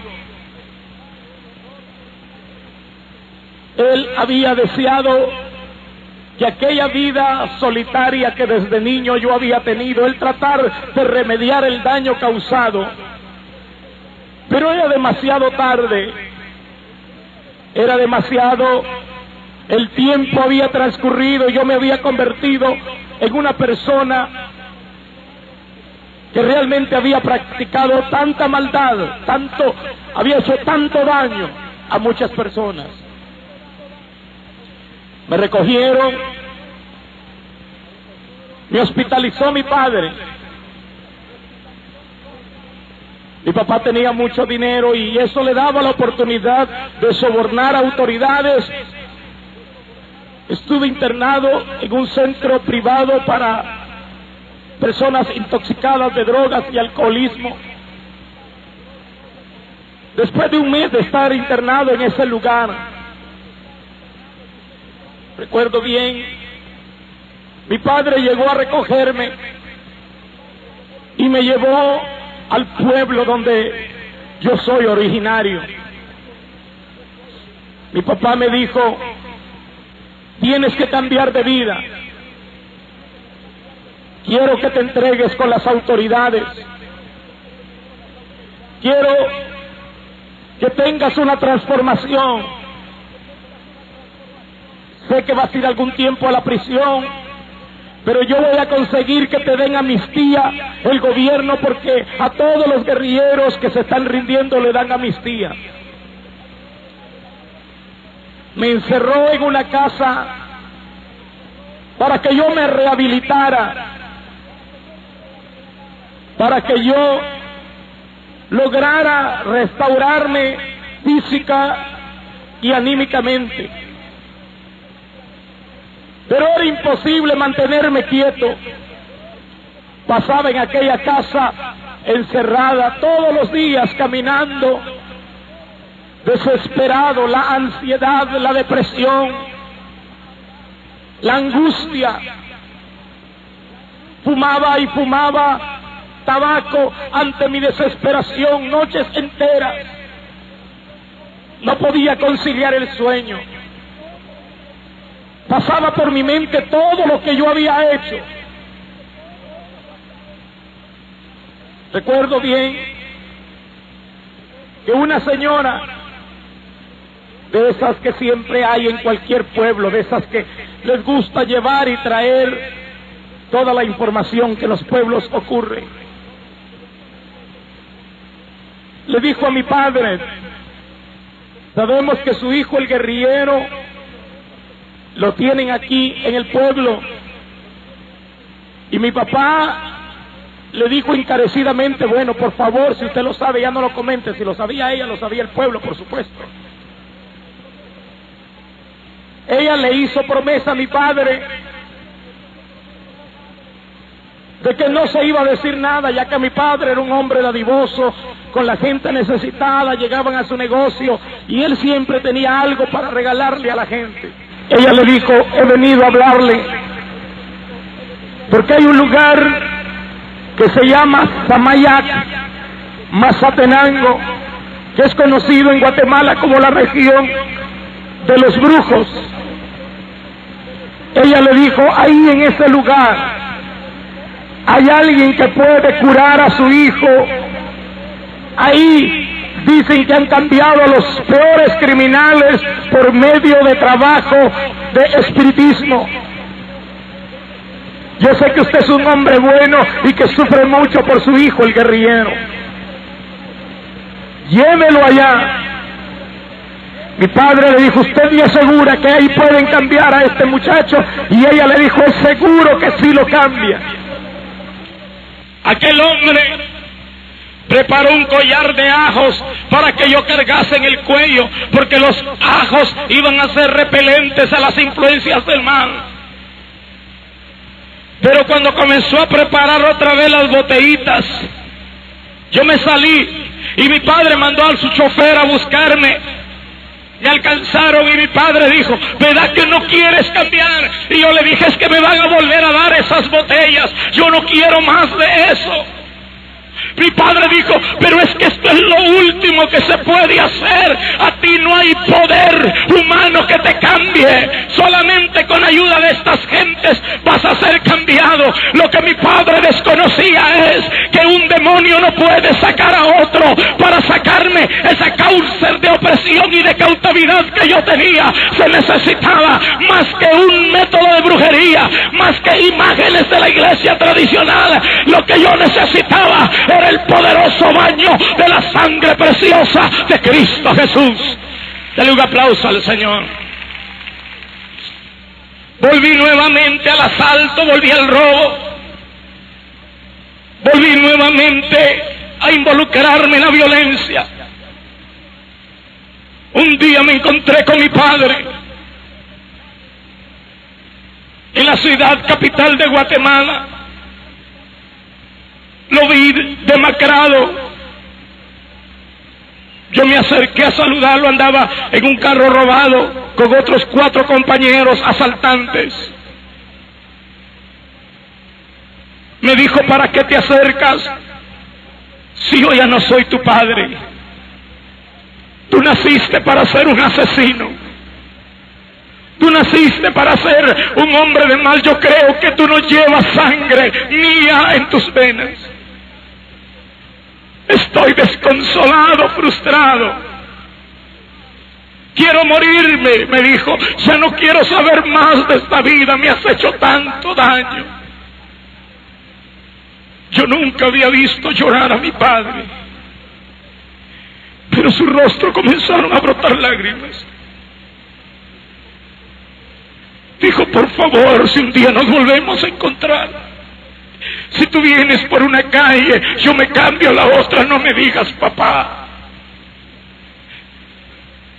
Él había deseado que aquella vida solitaria que desde niño yo había tenido, él tratar de remediar el daño causado, pero era demasiado tarde, era demasiado, el tiempo había transcurrido, yo me había convertido en una persona que realmente había practicado tanta maldad, había hecho tanto daño a muchas personas. Me recogieron, me hospitalizó mi padre. Mi papá tenía mucho dinero y eso le daba la oportunidad de sobornar a autoridades. Estuve internado en un centro privado para personas intoxicadas de drogas y alcoholismo. Después de un mes de estar internado en ese lugar, recuerdo bien, mi padre llegó a recogerme y me llevó al pueblo donde yo soy originario. Mi papá me dijo, tienes que cambiar de vida. Quiero que te entregues con las autoridades. Quiero que tengas una transformación. Sé que vas a ir algún tiempo a la prisión, pero yo voy a conseguir que te den amnistía el gobierno, porque a todos los guerrilleros que se están rindiendo le dan amnistía. Me encerró en una casa para que yo me rehabilitara, para que yo lograra restaurarme física y anímicamente. Pero era imposible mantenerme quieto. Pasaba en aquella casa encerrada todos los días caminando, desesperado, la ansiedad, la depresión, la angustia. Fumaba y fumaba tabaco ante mi desesperación, noches enteras. No podía conciliar el sueño. Pasaba por mi mente todo lo que yo había hecho. Recuerdo bien que una señora, de esas que siempre hay en cualquier pueblo, de esas que les gusta llevar y traer toda la información que en los pueblos ocurre, le dijo a mi padre, sabemos que su hijo el guerrillero lo tienen aquí en el pueblo. Y mi papá le dijo encarecidamente, bueno, por favor, si usted lo sabe, ya no lo comente. Si lo sabía ella, lo sabía el pueblo, por supuesto. Ella le hizo promesa a mi padre de que no se iba a decir nada, ya que mi padre era un hombre dadivoso con la gente necesitada, llegaban a su negocio y él siempre tenía algo para regalarle a la gente. Ella le dijo, he venido a hablarle porque hay un lugar que se llama Samayac, Mazatenango, que es conocido en Guatemala como la región de los brujos. Ella le dijo, ahí en ese lugar hay alguien que puede curar a su hijo. Ahí dicen que han cambiado a los peores criminales por medio de trabajo de espiritismo. Yo sé que usted es un hombre bueno y que sufre mucho por su hijo, el guerrillero. Llévelo allá. Mi padre le dijo, ¿usted me asegura que ahí pueden cambiar a este muchacho? Y ella le dijo, es seguro que sí lo cambia. Aquel hombre preparó un collar de ajos para que yo cargase en el cuello, porque los ajos iban a ser repelentes a las influencias del mal. Pero cuando comenzó a preparar otra vez las botellitas, yo me salí y mi padre mandó a su chofer a buscarme. Me alcanzaron y mi padre dijo, ¿verdad que no quieres cambiar? Y yo le dije, es que me van a volver a dar esas botellas, yo no quiero más de eso. Mi padre dijo, pero es que esto es lo último que se puede hacer. A ti no hay poder humano que te cambie. Solamente con ayuda de estas gentes vas a ser cambiado. Lo que mi padre desconocía es que un demonio no puede sacar a otro. Para sacarme esa cárcel de opresión y de cautividad que yo tenía, se necesitaba más que un método de brujería, más que imágenes de la iglesia tradicional. Lo que yo necesitaba era el poderoso baño de la sangre preciosa de Cristo Jesús. Dale un aplauso al Señor. Volví nuevamente al asalto, volví al robo, volví nuevamente a involucrarme en la violencia. Un día me encontré con mi padre en la ciudad capital de Guatemala. Lo vi demacrado. Yo me acerqué a saludarlo, andaba en un carro robado con otros 4 compañeros asaltantes. Me dijo, ¿para qué te acercas? Si yo ya no soy tu padre. Tú naciste para ser un asesino. naciste para ser un hombre de mal. Yo creo que tú no llevas sangre mía en tus venas. Estoy desconsolado, frustrado. Quiero morirme, me dijo. Ya no quiero saber más de esta vida. Me has hecho tanto daño. Yo nunca había visto llorar a mi padre, pero su rostro comenzaron a brotar lágrimas. Dijo, por favor, si un día nos volvemos a encontrar, si tú vienes por una calle, yo me cambio a la otra, no me digas papá.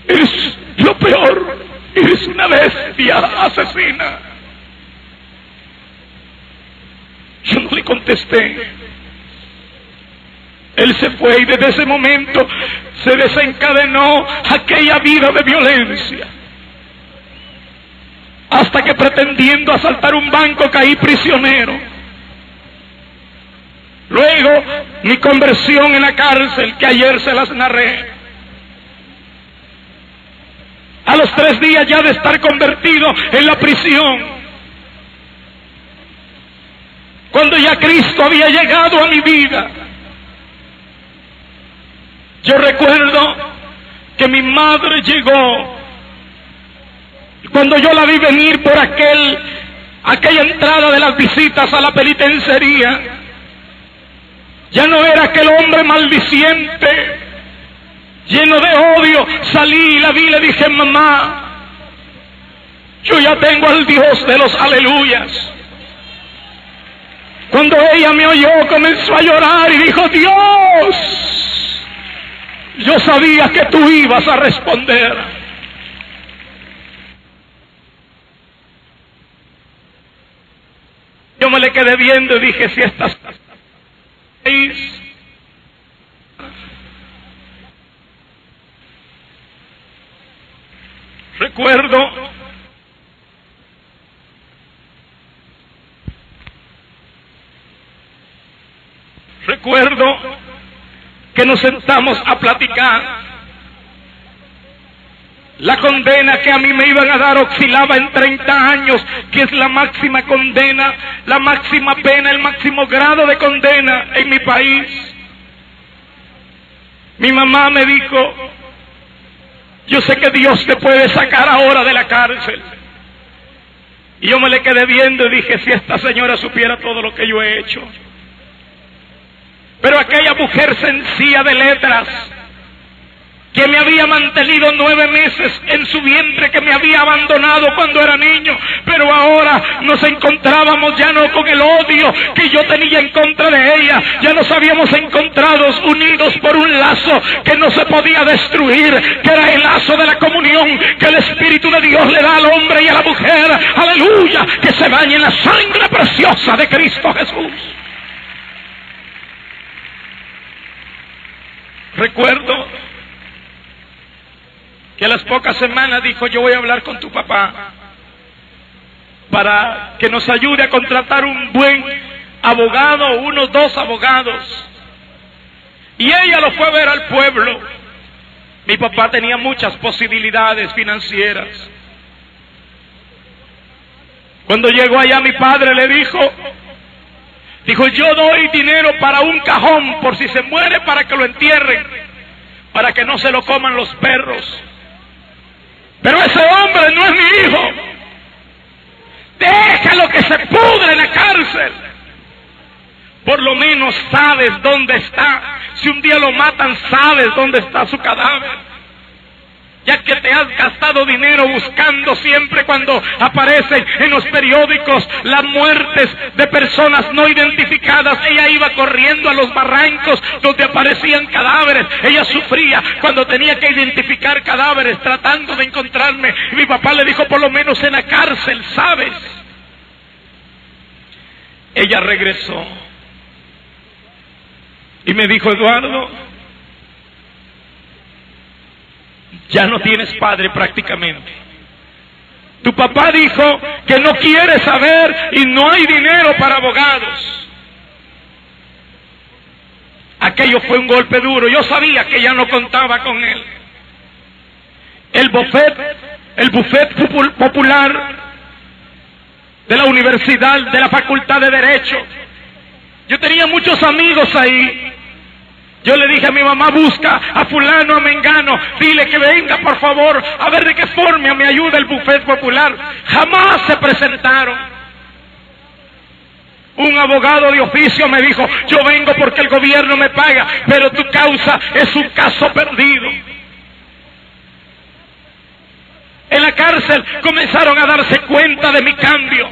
Eres lo peor, eres una bestia asesina. Yo no le contesté. Él se fue y desde ese momento se desencadenó aquella vida de violencia. Hasta que pretendiendo asaltar un banco caí prisionero. Luego mi conversión en la cárcel, que ayer se las narré. A los 3 días ya de estar convertido en la prisión, cuando ya Cristo había llegado a mi vida, yo recuerdo que mi madre llegó. Cuando yo la vi venir por aquella entrada de las visitas a la penitenciaría, ya no era aquel hombre maldiciente, lleno de odio. Salí y la vi y le dije, mamá, yo ya tengo al Dios de los aleluyas. Cuando ella me oyó, comenzó a llorar y dijo, Dios, yo sabía que tú ibas a responder. Yo me le quedé viendo y dije, si estás recuerdo que nos sentamos a platicar. La condena que a mí me iban a dar oscilaba en 30 años, que es la máxima condena, la máxima pena, el máximo grado de condena en mi país. Mi mamá me dijo, yo sé que Dios te puede sacar ahora de la cárcel. Y yo me le quedé viendo y dije, si esta señora supiera todo lo que yo he hecho. Pero aquella mujer sencilla de letras, que me había mantenido 9 meses en su vientre, que me había abandonado cuando era niño, pero ahora nos encontrábamos ya no con el odio que yo tenía en contra de ella, ya nos habíamos encontrado unidos por un lazo que no se podía destruir, que era el lazo de la comunión que el Espíritu de Dios le da al hombre y a la mujer, aleluya, que se bañe en la sangre preciosa de Cristo Jesús. Recuerdo que a las pocas semanas dijo, yo voy a hablar con tu papá para que nos ayude a contratar un buen abogado, unos 2 abogados. Y ella lo fue a ver al pueblo. Mi papá tenía muchas posibilidades financieras. Cuando llegó allá, mi padre le dijo, yo doy dinero para un cajón por si se muere, para que lo entierren, para que no se lo coman los perros. Pero ese hombre no es mi hijo. Déjalo que se pudre en la cárcel. Por lo menos sabes dónde está. Si un día lo matan, sabes dónde está su cadáver. Ya que te has gastado dinero buscando siempre, cuando aparecen en los periódicos las muertes de personas no identificadas, ella iba corriendo a los barrancos donde aparecían cadáveres. Ella sufría cuando tenía que identificar cadáveres, tratando de encontrarme. Y mi papá le dijo, por lo menos en la cárcel sabes. Ella regresó y me dijo, Eduardo, ya no tienes padre prácticamente. Tu papá dijo que no quiere saber y no hay dinero para abogados. Aquello fue un golpe duro. Yo sabía que ya no contaba con él. El bufete el buffet popular de la universidad, de la facultad de Derecho. Yo tenía muchos amigos ahí. Yo le dije a mi mamá, busca a fulano, a mengano, dile que venga por favor, a ver de qué forma me ayuda el buffet popular. Jamás se presentaron. Un abogado de oficio me dijo, yo vengo porque el gobierno me paga, pero tu causa es un caso perdido. En la cárcel comenzaron a darse cuenta de mi cambio.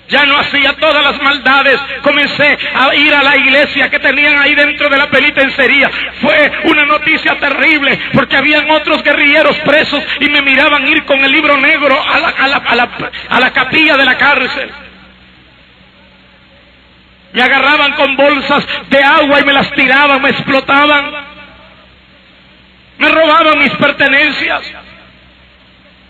Ya no hacía todas las maldades. Comencé a ir a la iglesia que tenían ahí dentro de la penitenciaría. Fue una noticia terrible porque habían otros guerrilleros presos y me miraban ir con el libro negro a la capilla de la cárcel. Me agarraban con bolsas de agua y me las tiraban, me explotaban. Me robaban mis pertenencias.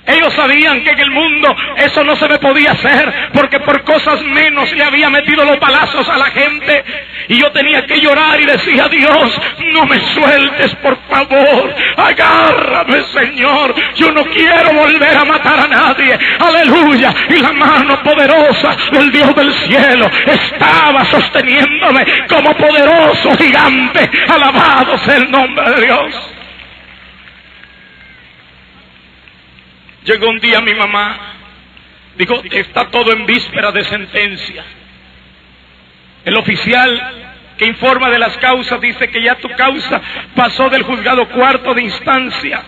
Ellos sabían que en el mundo eso no se me podía hacer, porque por cosas menos le había metido los balazos a la gente. Y yo tenía que llorar y decía, Dios, no me sueltes, por favor, agárrame, Señor, yo no quiero volver a matar a nadie. Aleluya. Y la mano poderosa del Dios del cielo estaba sosteniéndome como poderoso gigante. Alabado sea el nombre de Dios. Llegó un día mi mamá, dijo, está todo en víspera de sentencia. El oficial que informa de las causas dice que ya tu causa pasó del juzgado cuarto de instancia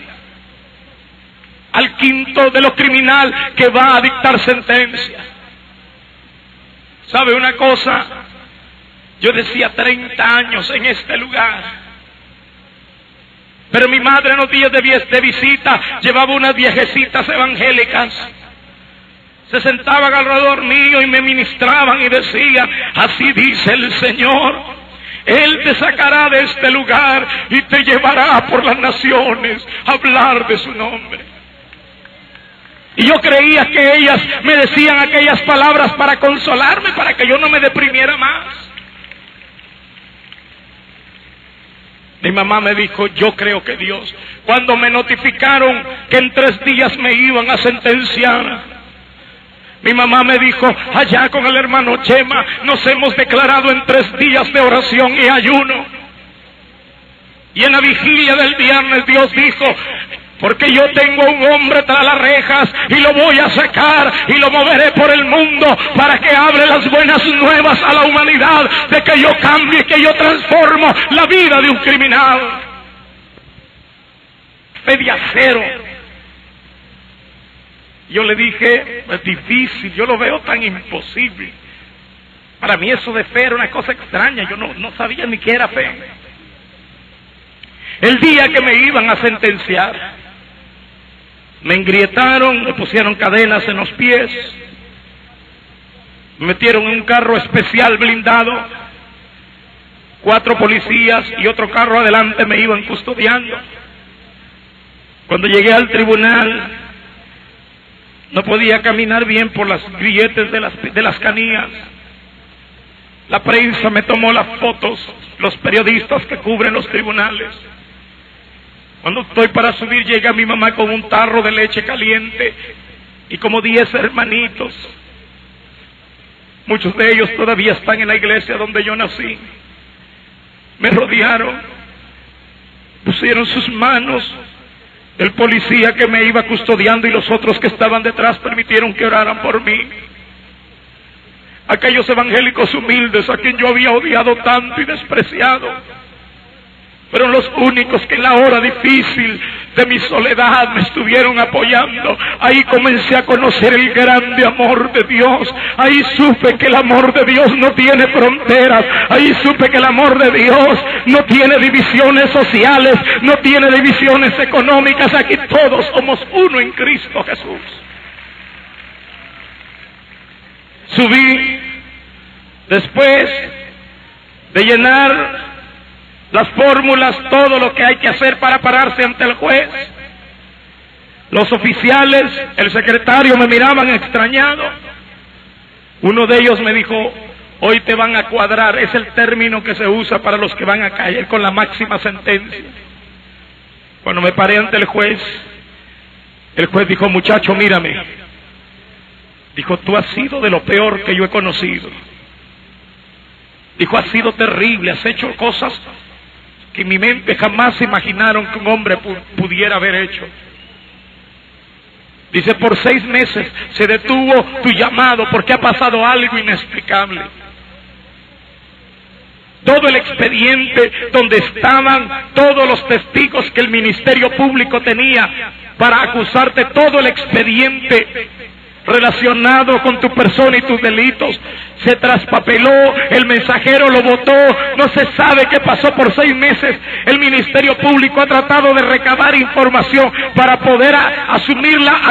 al quinto de lo criminal que va a dictar sentencia. ¿Sabe una cosa? Yo decía 30 años en este lugar. Pero mi madre en los días de visita llevaba unas viejecitas evangélicas. Se sentaban alrededor mío y me ministraban y decían, así dice el Señor, Él te sacará de este lugar y te llevará por las naciones a hablar de su nombre. Y yo creía que ellas me decían aquellas palabras para consolarme, para que yo no me deprimiera más. Mi mamá me dijo, yo creo que Dios. Cuando me notificaron que en 3 días me iban a sentenciar, mi mamá me dijo, allá con el hermano Chema, nos hemos declarado en 3 días de oración y ayuno. Y en la vigilia del viernes Dios dijo, porque yo tengo un hombre tras las rejas y lo voy a sacar y lo moveré por el mundo para que hable las buenas nuevas a la humanidad de que yo cambie, que yo transformo la vida de un criminal. Pedía cero. Yo le dije, es difícil, yo lo veo tan imposible. Para mí eso de fe era una cosa extraña, yo no sabía ni qué era fe. El día que me iban a sentenciar, me engrietaron, me pusieron cadenas en los pies, me metieron en un carro especial blindado, 4 policías y otro carro adelante me iban custodiando. Cuando llegué al tribunal, no podía caminar bien por las grilletes de las canillas. La prensa me tomó las fotos, los periodistas que cubren los tribunales. Cuando estoy para subir, llega mi mamá con un tarro de leche caliente y como 10 hermanitos. Muchos de ellos todavía están en la iglesia donde yo nací. Me rodearon, pusieron sus manos. El policía que me iba custodiando y los otros que estaban detrás permitieron que oraran por mí. Aquellos evangélicos humildes a quien yo había odiado tanto y despreciado, fueron los únicos que en la hora difícil de mi soledad me estuvieron apoyando. Ahí comencé a conocer el grande amor de Dios. Ahí supe que el amor de Dios no tiene fronteras. Ahí supe que el amor de Dios no tiene divisiones sociales, no tiene divisiones económicas. Aquí todos somos uno en Cristo Jesús. Subí después de llenar las fórmulas, todo lo que hay que hacer para pararse ante el juez. Los oficiales, el secretario me miraban extrañado. Uno de ellos me dijo, hoy te van a cuadrar, es el término que se usa para los que van a caer con la máxima sentencia. Cuando me paré ante el juez dijo: muchacho, mírame. Dijo: tú has sido de lo peor que yo he conocido. Dijo: has sido terrible, has hecho cosas que en mi mente jamás se imaginaron que un hombre pudiera haber hecho. Dice: por 6 meses se detuvo tu llamado porque ha pasado algo inexplicable. Todo el expediente donde estaban todos los testigos que el Ministerio Público tenía para acusarte, todo el expediente relacionado con tu persona y tus delitos, se traspapeló, el mensajero lo botó, no se sabe qué pasó por 6 meses. El Ministerio Público ha tratado de recabar información para poder asumirla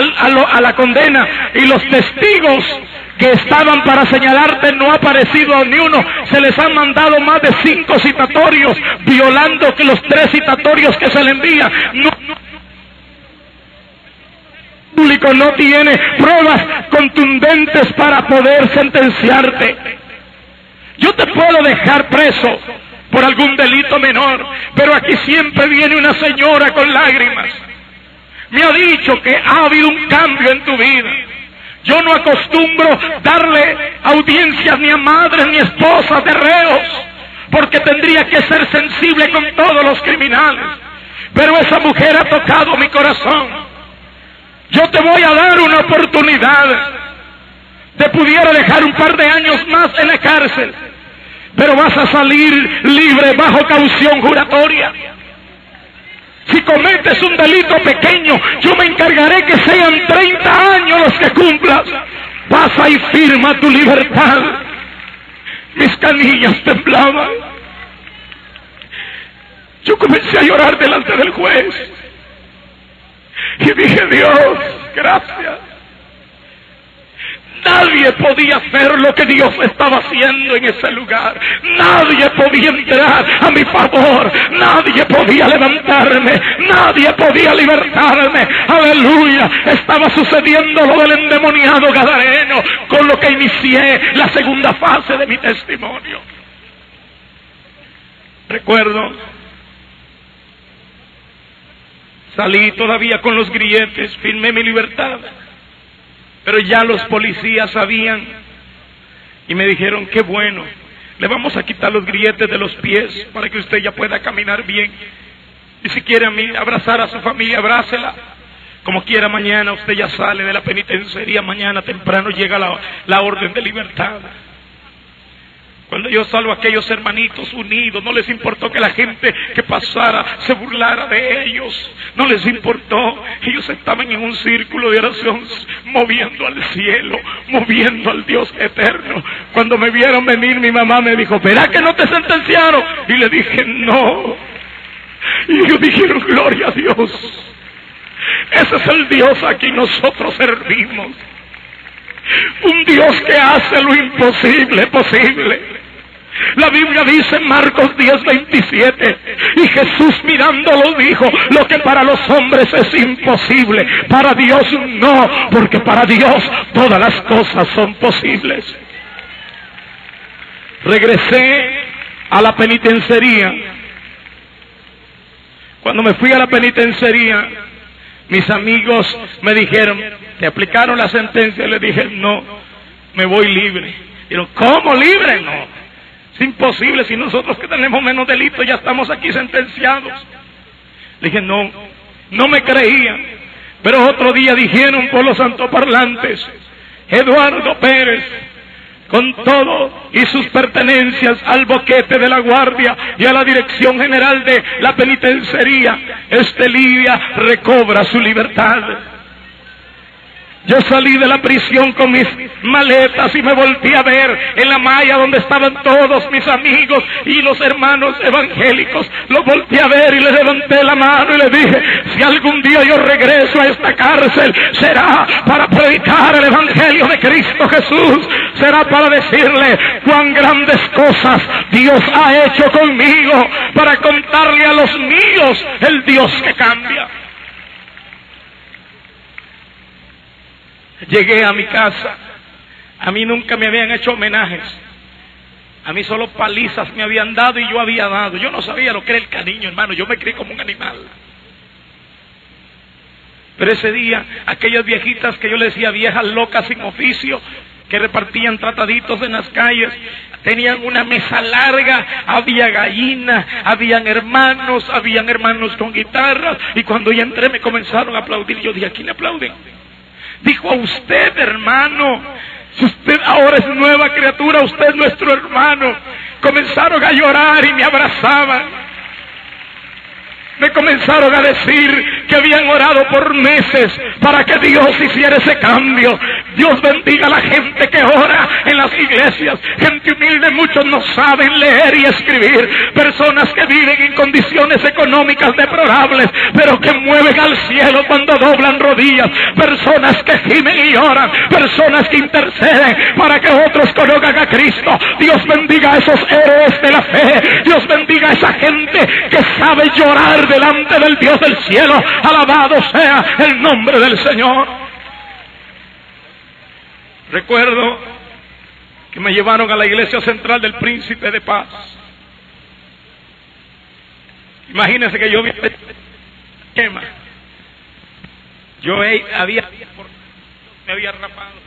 a la condena, y los testigos que estaban para señalarte no ha aparecido ni uno. Se les han mandado más de 5 citatorios, violando que los 3 citatorios que se le envían. El público no tiene pruebas contundentes para poder sentenciarte. Yo te puedo dejar preso por algún delito menor, pero aquí siempre viene una señora con lágrimas. Me ha dicho que ha habido un cambio en tu vida. Yo no acostumbro darle audiencias ni a madres ni esposas de reos, porque tendría que ser sensible con todos los criminales. Pero esa mujer ha tocado mi corazón. Yo te voy a dar una oportunidad. Te pudiera dejar un par de años más en la cárcel, pero vas a salir libre bajo caución juratoria. Si cometes un delito pequeño, yo me encargaré que sean 30 años los que cumplas. Pasa y firma tu libertad. Mis canillas temblaban. Yo comencé a llorar delante del juez y dije: Dios, gracias. Nadie podía hacer lo que Dios estaba haciendo en ese lugar. Nadie podía entrar a mi favor. Nadie podía levantarme. Nadie podía libertarme. Aleluya. Estaba sucediendo lo del endemoniado gadareno, con lo que inicié la segunda fase de mi testimonio. Recuerdo, salí todavía con los grilletes, firmé mi libertad. Pero ya los policías sabían y me dijeron: qué bueno, le vamos a quitar los grilletes de los pies para que usted ya pueda caminar bien. Y si quiere abrazar a su familia, abrácela. Como quiera, mañana usted ya sale de la penitenciaría, mañana temprano llega la orden de libertad. Cuando yo salvo a aquellos hermanitos unidos, no les importó que la gente que pasara se burlara de ellos. No les importó. Ellos estaban en un círculo de oración, moviendo al cielo, moviendo al Dios eterno. Cuando me vieron venir, mi mamá me dijo: ¿verá que no te sentenciaron? Y le dije: no. Y ellos dijeron: gloria a Dios. Ese es el Dios a quien nosotros servimos. Un Dios que hace lo imposible posible. La Biblia dice en Marcos 10:27, y Jesús mirándolo dijo: lo que para los hombres es imposible, para Dios no, porque para Dios todas las cosas son posibles. Regresé a la penitenciaría. Cuando me fui a la penitenciaría, mis amigos me dijeron: ¿te aplicaron la sentencia? Le dije: no, me voy libre. Dijeron: ¿cómo libre? No, es imposible, si nosotros que tenemos menos delitos ya estamos aquí sentenciados. Le dije: no, no me creían. Pero otro día dijeron por los santoparlantes: Eduardo Pérez, con todo y sus pertenencias al boquete de la guardia y a la dirección general de la penitenciaría, Lidia recobra su libertad. Yo salí de la prisión con mis maletas y me volví a ver en la malla donde estaban todos mis amigos y los hermanos evangélicos. Los volví a ver y les levanté la mano y les dije: si algún día yo regreso a esta cárcel, será para predicar el evangelio de Cristo Jesús. Será para decirle cuán grandes cosas Dios ha hecho conmigo, para contarle a los míos el Dios que cambia. Llegué a mi casa. A mí nunca me habían hecho homenajes. A mí solo palizas me habían dado y yo había dado. Yo no sabía lo que era el cariño, hermano. Yo me crié como un animal. Pero ese día, aquellas viejitas que yo les decía viejas locas sin oficio, que repartían trataditos en las calles, tenían una mesa larga, había gallinas, habían hermanos con guitarras, y cuando yo entré me comenzaron a aplaudir. Yo dije, ¿a quién le aplauden? Dijo, a usted, hermano, si usted ahora es nueva criatura, usted es nuestro hermano. Comenzaron a llorar y me abrazaban. Me comenzaron a decir que habían orado por meses para que Dios hiciera ese cambio. Dios bendiga a la gente que ora en las iglesias. Gente humilde, muchos no saben leer y escribir. Personas que viven en condiciones económicas deplorables, pero que mueven al cielo cuando doblan rodillas. Personas que gimen y oran. Personas que interceden para que otros conozcan a Cristo. Dios bendiga a esos héroes de la fe. Dios bendiga a esa gente que sabe llorar delante del Dios del cielo. Alabado sea el nombre del Señor. Recuerdo que me llevaron a la iglesia central del Príncipe de Paz. Imagínense que yo me había rapado.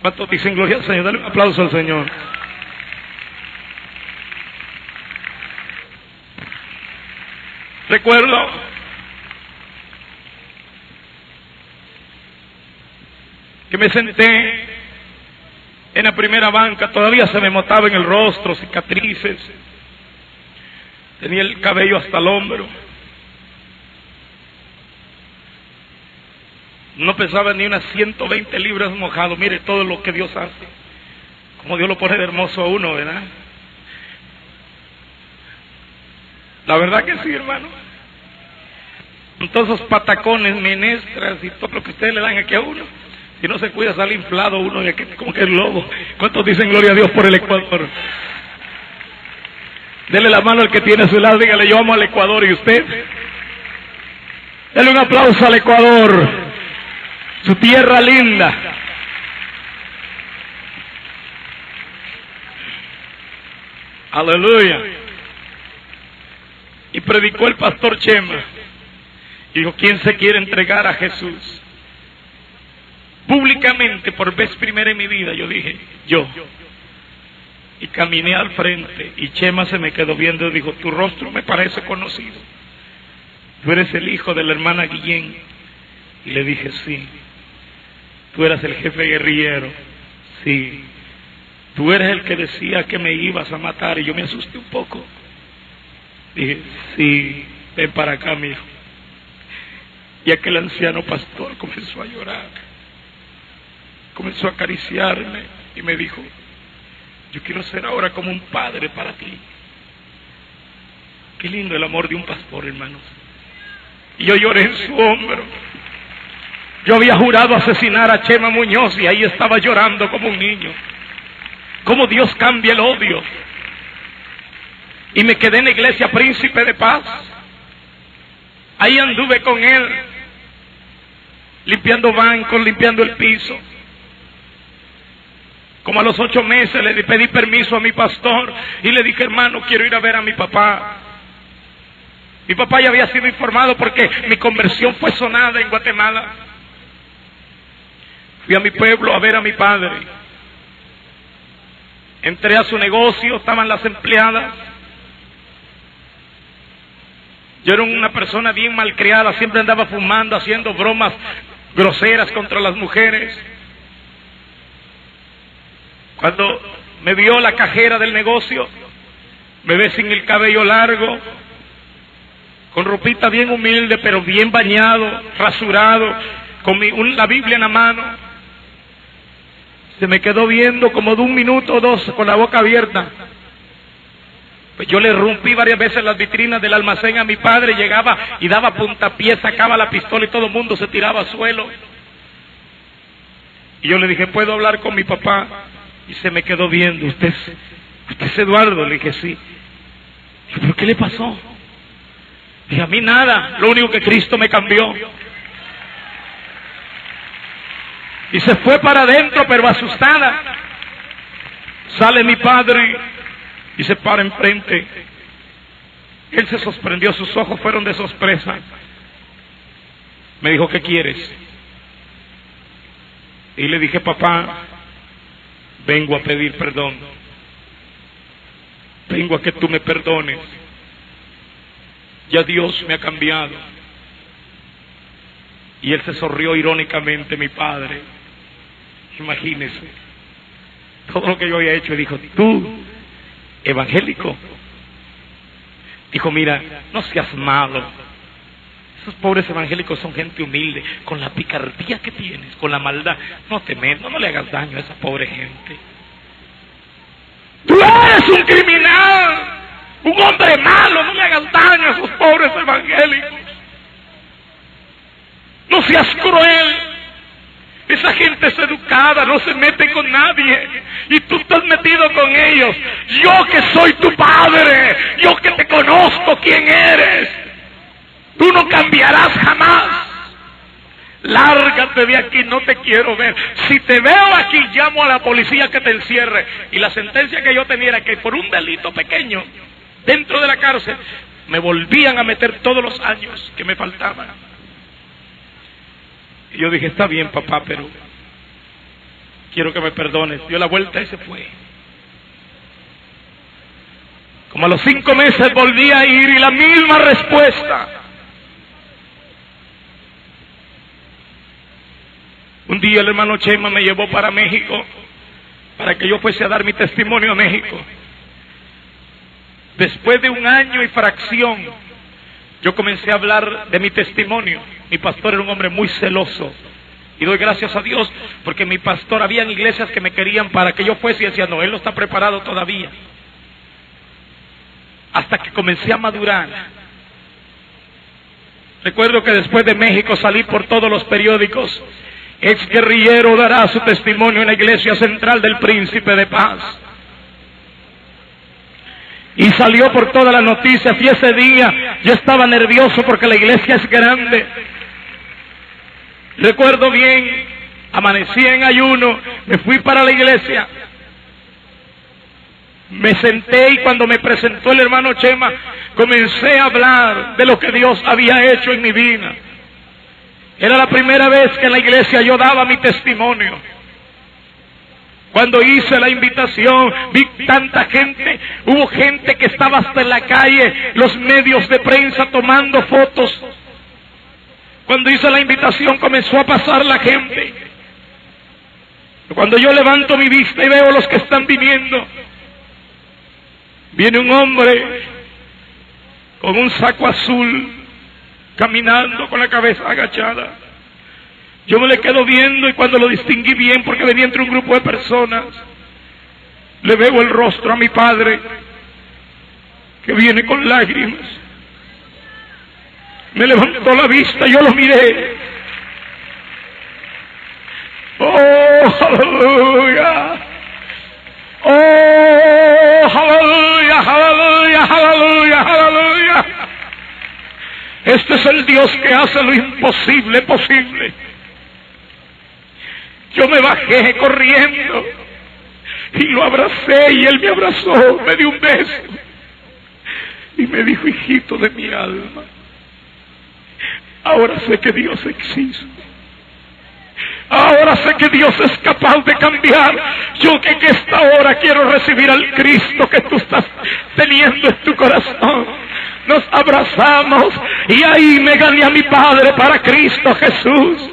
¿Cuántos dicen gloria al Señor? Dale un aplauso al Señor. Recuerdo que me senté en la primera banca, todavía se me notaba en el rostro cicatrices, tenía el cabello hasta el hombro, no pesaba ni unas 120 libras mojado. Mire todo lo que Dios hace, como Dios lo pone de hermoso a uno, ¿verdad? La verdad que sí, hermano. Con todos esos patacones, menestras y todo lo que ustedes le dan aquí a uno, si no se cuida sale inflado uno y aquí, como que el lobo. ¿Cuántos dicen gloria a Dios por el Ecuador? Dele la mano al que tiene a su lado, dígale, yo amo al Ecuador. ¿Y usted? Dele un aplauso al Ecuador, su tierra linda. Aleluya. Y predicó el pastor Chema. Y dijo, ¿quién se quiere entregar a Jesús? Públicamente, por vez primera en mi vida, yo dije, yo. Y caminé al frente, y Chema se me quedó viendo y dijo, tu rostro me parece conocido. Tú eres el hijo de la hermana Guillén. Y le dije, sí. Tú eras el jefe guerrillero. Sí. Tú eres el que decía que me ibas a matar. Y yo me asusté un poco. Dije, sí, ven para acá, mi hijo. Y aquel anciano pastor comenzó a llorar, comenzó a acariciarme y me dijo, yo quiero ser ahora como un padre para ti. Qué lindo el amor de un pastor, hermanos. Y yo lloré en su hombro. Yo había jurado asesinar a Chema Muñoz y ahí estaba llorando como un niño. Cómo Dios cambia el odio. Y me quedé en la iglesia Príncipe de Paz. Ahí anduve con él, limpiando bancos, limpiando el piso. Como a los 8 meses le pedí permiso a mi pastor y le dije, hermano, quiero ir a ver a mi papá. Mi papá ya había sido informado porque mi conversión fue sonada en Guatemala. Fui a mi pueblo a ver a mi padre. Entré a su negocio, estaban las empleadas. Yo era una persona bien malcriada, siempre andaba fumando, haciendo bromas groseras contra las mujeres. Cuando me vio la cajera del negocio, me ve sin el cabello largo, con ropita bien humilde, pero bien bañado, rasurado, con la Biblia en la mano. Se me quedó viendo como de 1 minuto o 2 con la boca abierta. Pues yo le rompí varias veces las vitrinas del almacén a mi padre, llegaba y daba puntapié, sacaba la pistola y todo el mundo se tiraba al suelo. Y yo le dije, ¿puedo hablar con mi papá? Y se me quedó viendo. ¿Usted es Eduardo? Le dije, sí. Dije, ¿pero qué le pasó? Dije, a mí nada, lo único que Cristo me cambió. Y se fue para adentro, pero asustada. Sale mi padre y se para enfrente. Él se sorprendió, sus ojos fueron de sorpresa. Me dijo, ¿qué quieres? Y le dije, papá, vengo a pedir perdón. Vengo a que tú me perdones. Ya Dios me ha cambiado. Y él se sonrió irónicamente, mi padre. Imagínese todo lo que yo había hecho. Y dijo, tú, evangélico. Dijo, mira, no seas malo. Esos pobres evangélicos son gente humilde. Con la picardía que tienes, con la maldad, no te metas, no le hagas daño a esa pobre gente. Tú eres un criminal, un hombre malo, no le hagas daño a esos pobres evangélicos. No seas cruel. Esa gente es educada, no se mete con nadie. Y tú estás metido con ellos. Yo que soy tu padre, yo que te conozco quién eres, tú no cambiarás jamás. Lárgate de aquí, no te quiero ver. Si te veo aquí, llamo a la policía que te encierre. Y la sentencia que yo tenía era que por un delito pequeño, dentro de la cárcel, me volvían a meter todos los años que me faltaban. Y yo dije, está bien, papá, pero quiero que me perdones. Dio la vuelta y se fue. Como a los 5 meses volví a ir y la misma respuesta. Un día el hermano Chema me llevó para México, para que yo fuese a dar mi testimonio a México. Después de 1 año y fracción, yo comencé a hablar de mi testimonio. Mi pastor era un hombre muy celoso. Y doy gracias a Dios, porque mi pastor, habían iglesias que me querían para que yo fuese y decía, no, él no está preparado todavía. Hasta que comencé a madurar. Recuerdo que después de México salí por todos los periódicos. Exguerrillero dará su testimonio en la iglesia central del Príncipe de Paz. Y salió por todas las noticias. Y ese día yo estaba nervioso porque la iglesia es grande. Recuerdo bien, amanecí en ayuno, me fui para la iglesia. Me senté y cuando me presentó el hermano Chema, comencé a hablar de lo que Dios había hecho en mi vida. Era la primera vez que en la iglesia yo daba mi testimonio. Cuando hice la invitación, vi tanta gente, hubo gente que estaba hasta en la calle, los medios de prensa tomando fotos. Cuando hice la invitación comenzó a pasar la gente. Cuando yo levanto mi vista y veo los que están viniendo, viene un hombre con un saco azul, caminando con la cabeza agachada. Yo me le quedo viendo y cuando lo distinguí bien, porque venía entre un grupo de personas, le veo el rostro a mi padre, que viene con lágrimas. Me levantó la vista, yo lo miré. ¡Oh, aleluya! ¡Oh, aleluya, aleluya, aleluya, aleluya! Este es el Dios que hace lo imposible posible. Yo me bajé corriendo y lo abracé y él me abrazó, me dio un beso y me dijo, hijito de mi alma, ahora sé que Dios existe. Ahora sé que Dios es capaz de cambiar. Yo que en esta hora quiero recibir al Cristo que tú estás teniendo en tu corazón. Nos abrazamos y ahí me gané a mi padre para Cristo Jesús.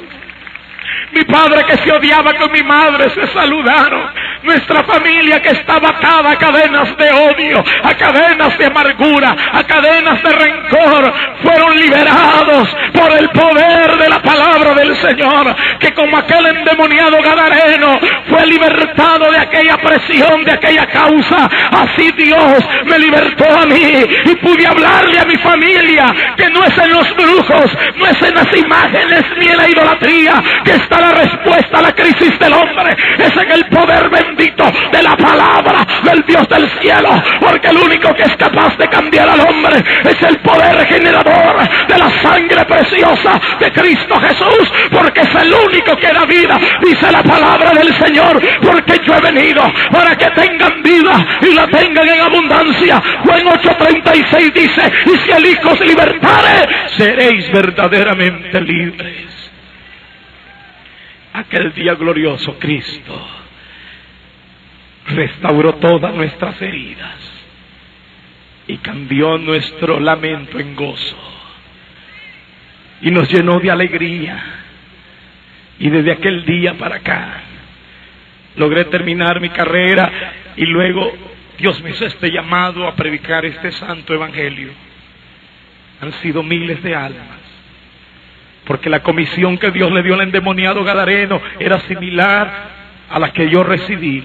Mi padre que se odiaba con mi madre se saludaron. Nuestra familia que estaba atada a cadenas de odio, a cadenas de amargura, a cadenas de rencor, fueron liberados por el poder de la palabra del Señor, que como aquel endemoniado gadareno fue libertado de aquella presión, de aquella causa. Así Dios me libertó a mí y pude hablarle a mi familia que no es en los brujos, no es en las imágenes ni en la idolatría que está la respuesta a la crisis del hombre, es en el poder bendito de la palabra del Dios del cielo, porque el único que es capaz de cambiar al hombre es el poder regenerador de la sangre preciosa de Cristo Jesús, porque es el único que da vida. Dice la palabra del Señor, porque yo he venido para que tengan vida y la tengan en abundancia. Juan 8:36 dice, y si el Hijo os libertare, seréis verdaderamente libres. Aquel día glorioso Cristo restauró todas nuestras heridas y cambió nuestro lamento en gozo y nos llenó de alegría. Y desde aquel día para acá logré terminar mi carrera y luego Dios me hizo este llamado a predicar este santo evangelio. Han sido miles de almas, porque la comisión que Dios le dio al endemoniado gadareno era similar a la que yo recibí,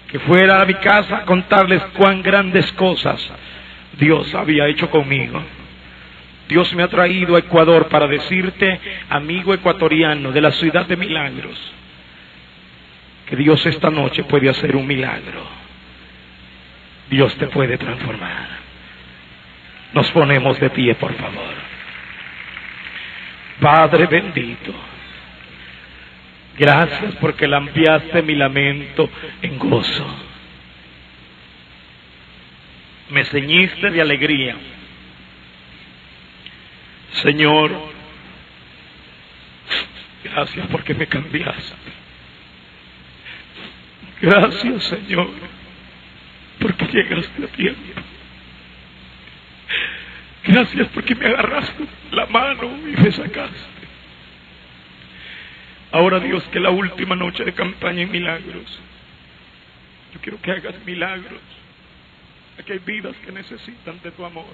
que fuera a mi casa a contarles cuán grandes cosas Dios había hecho conmigo. Dios me ha traído a Ecuador para decirte, amigo ecuatoriano de la ciudad de milagros, que Dios esta noche puede hacer un milagro. Dios te puede transformar. Nos ponemos de pie, por favor. Padre bendito, gracias porque lampiaste mi lamento en gozo. Me ceñiste de alegría. Señor, gracias porque me cambiaste. Gracias, Señor, porque llegaste a tiempo. Gracias porque me agarraste la mano y me sacaste. Ahora, Dios, que la última noche de campaña en milagros, yo quiero que hagas milagros. Aquí hay vidas que necesitan de tu amor.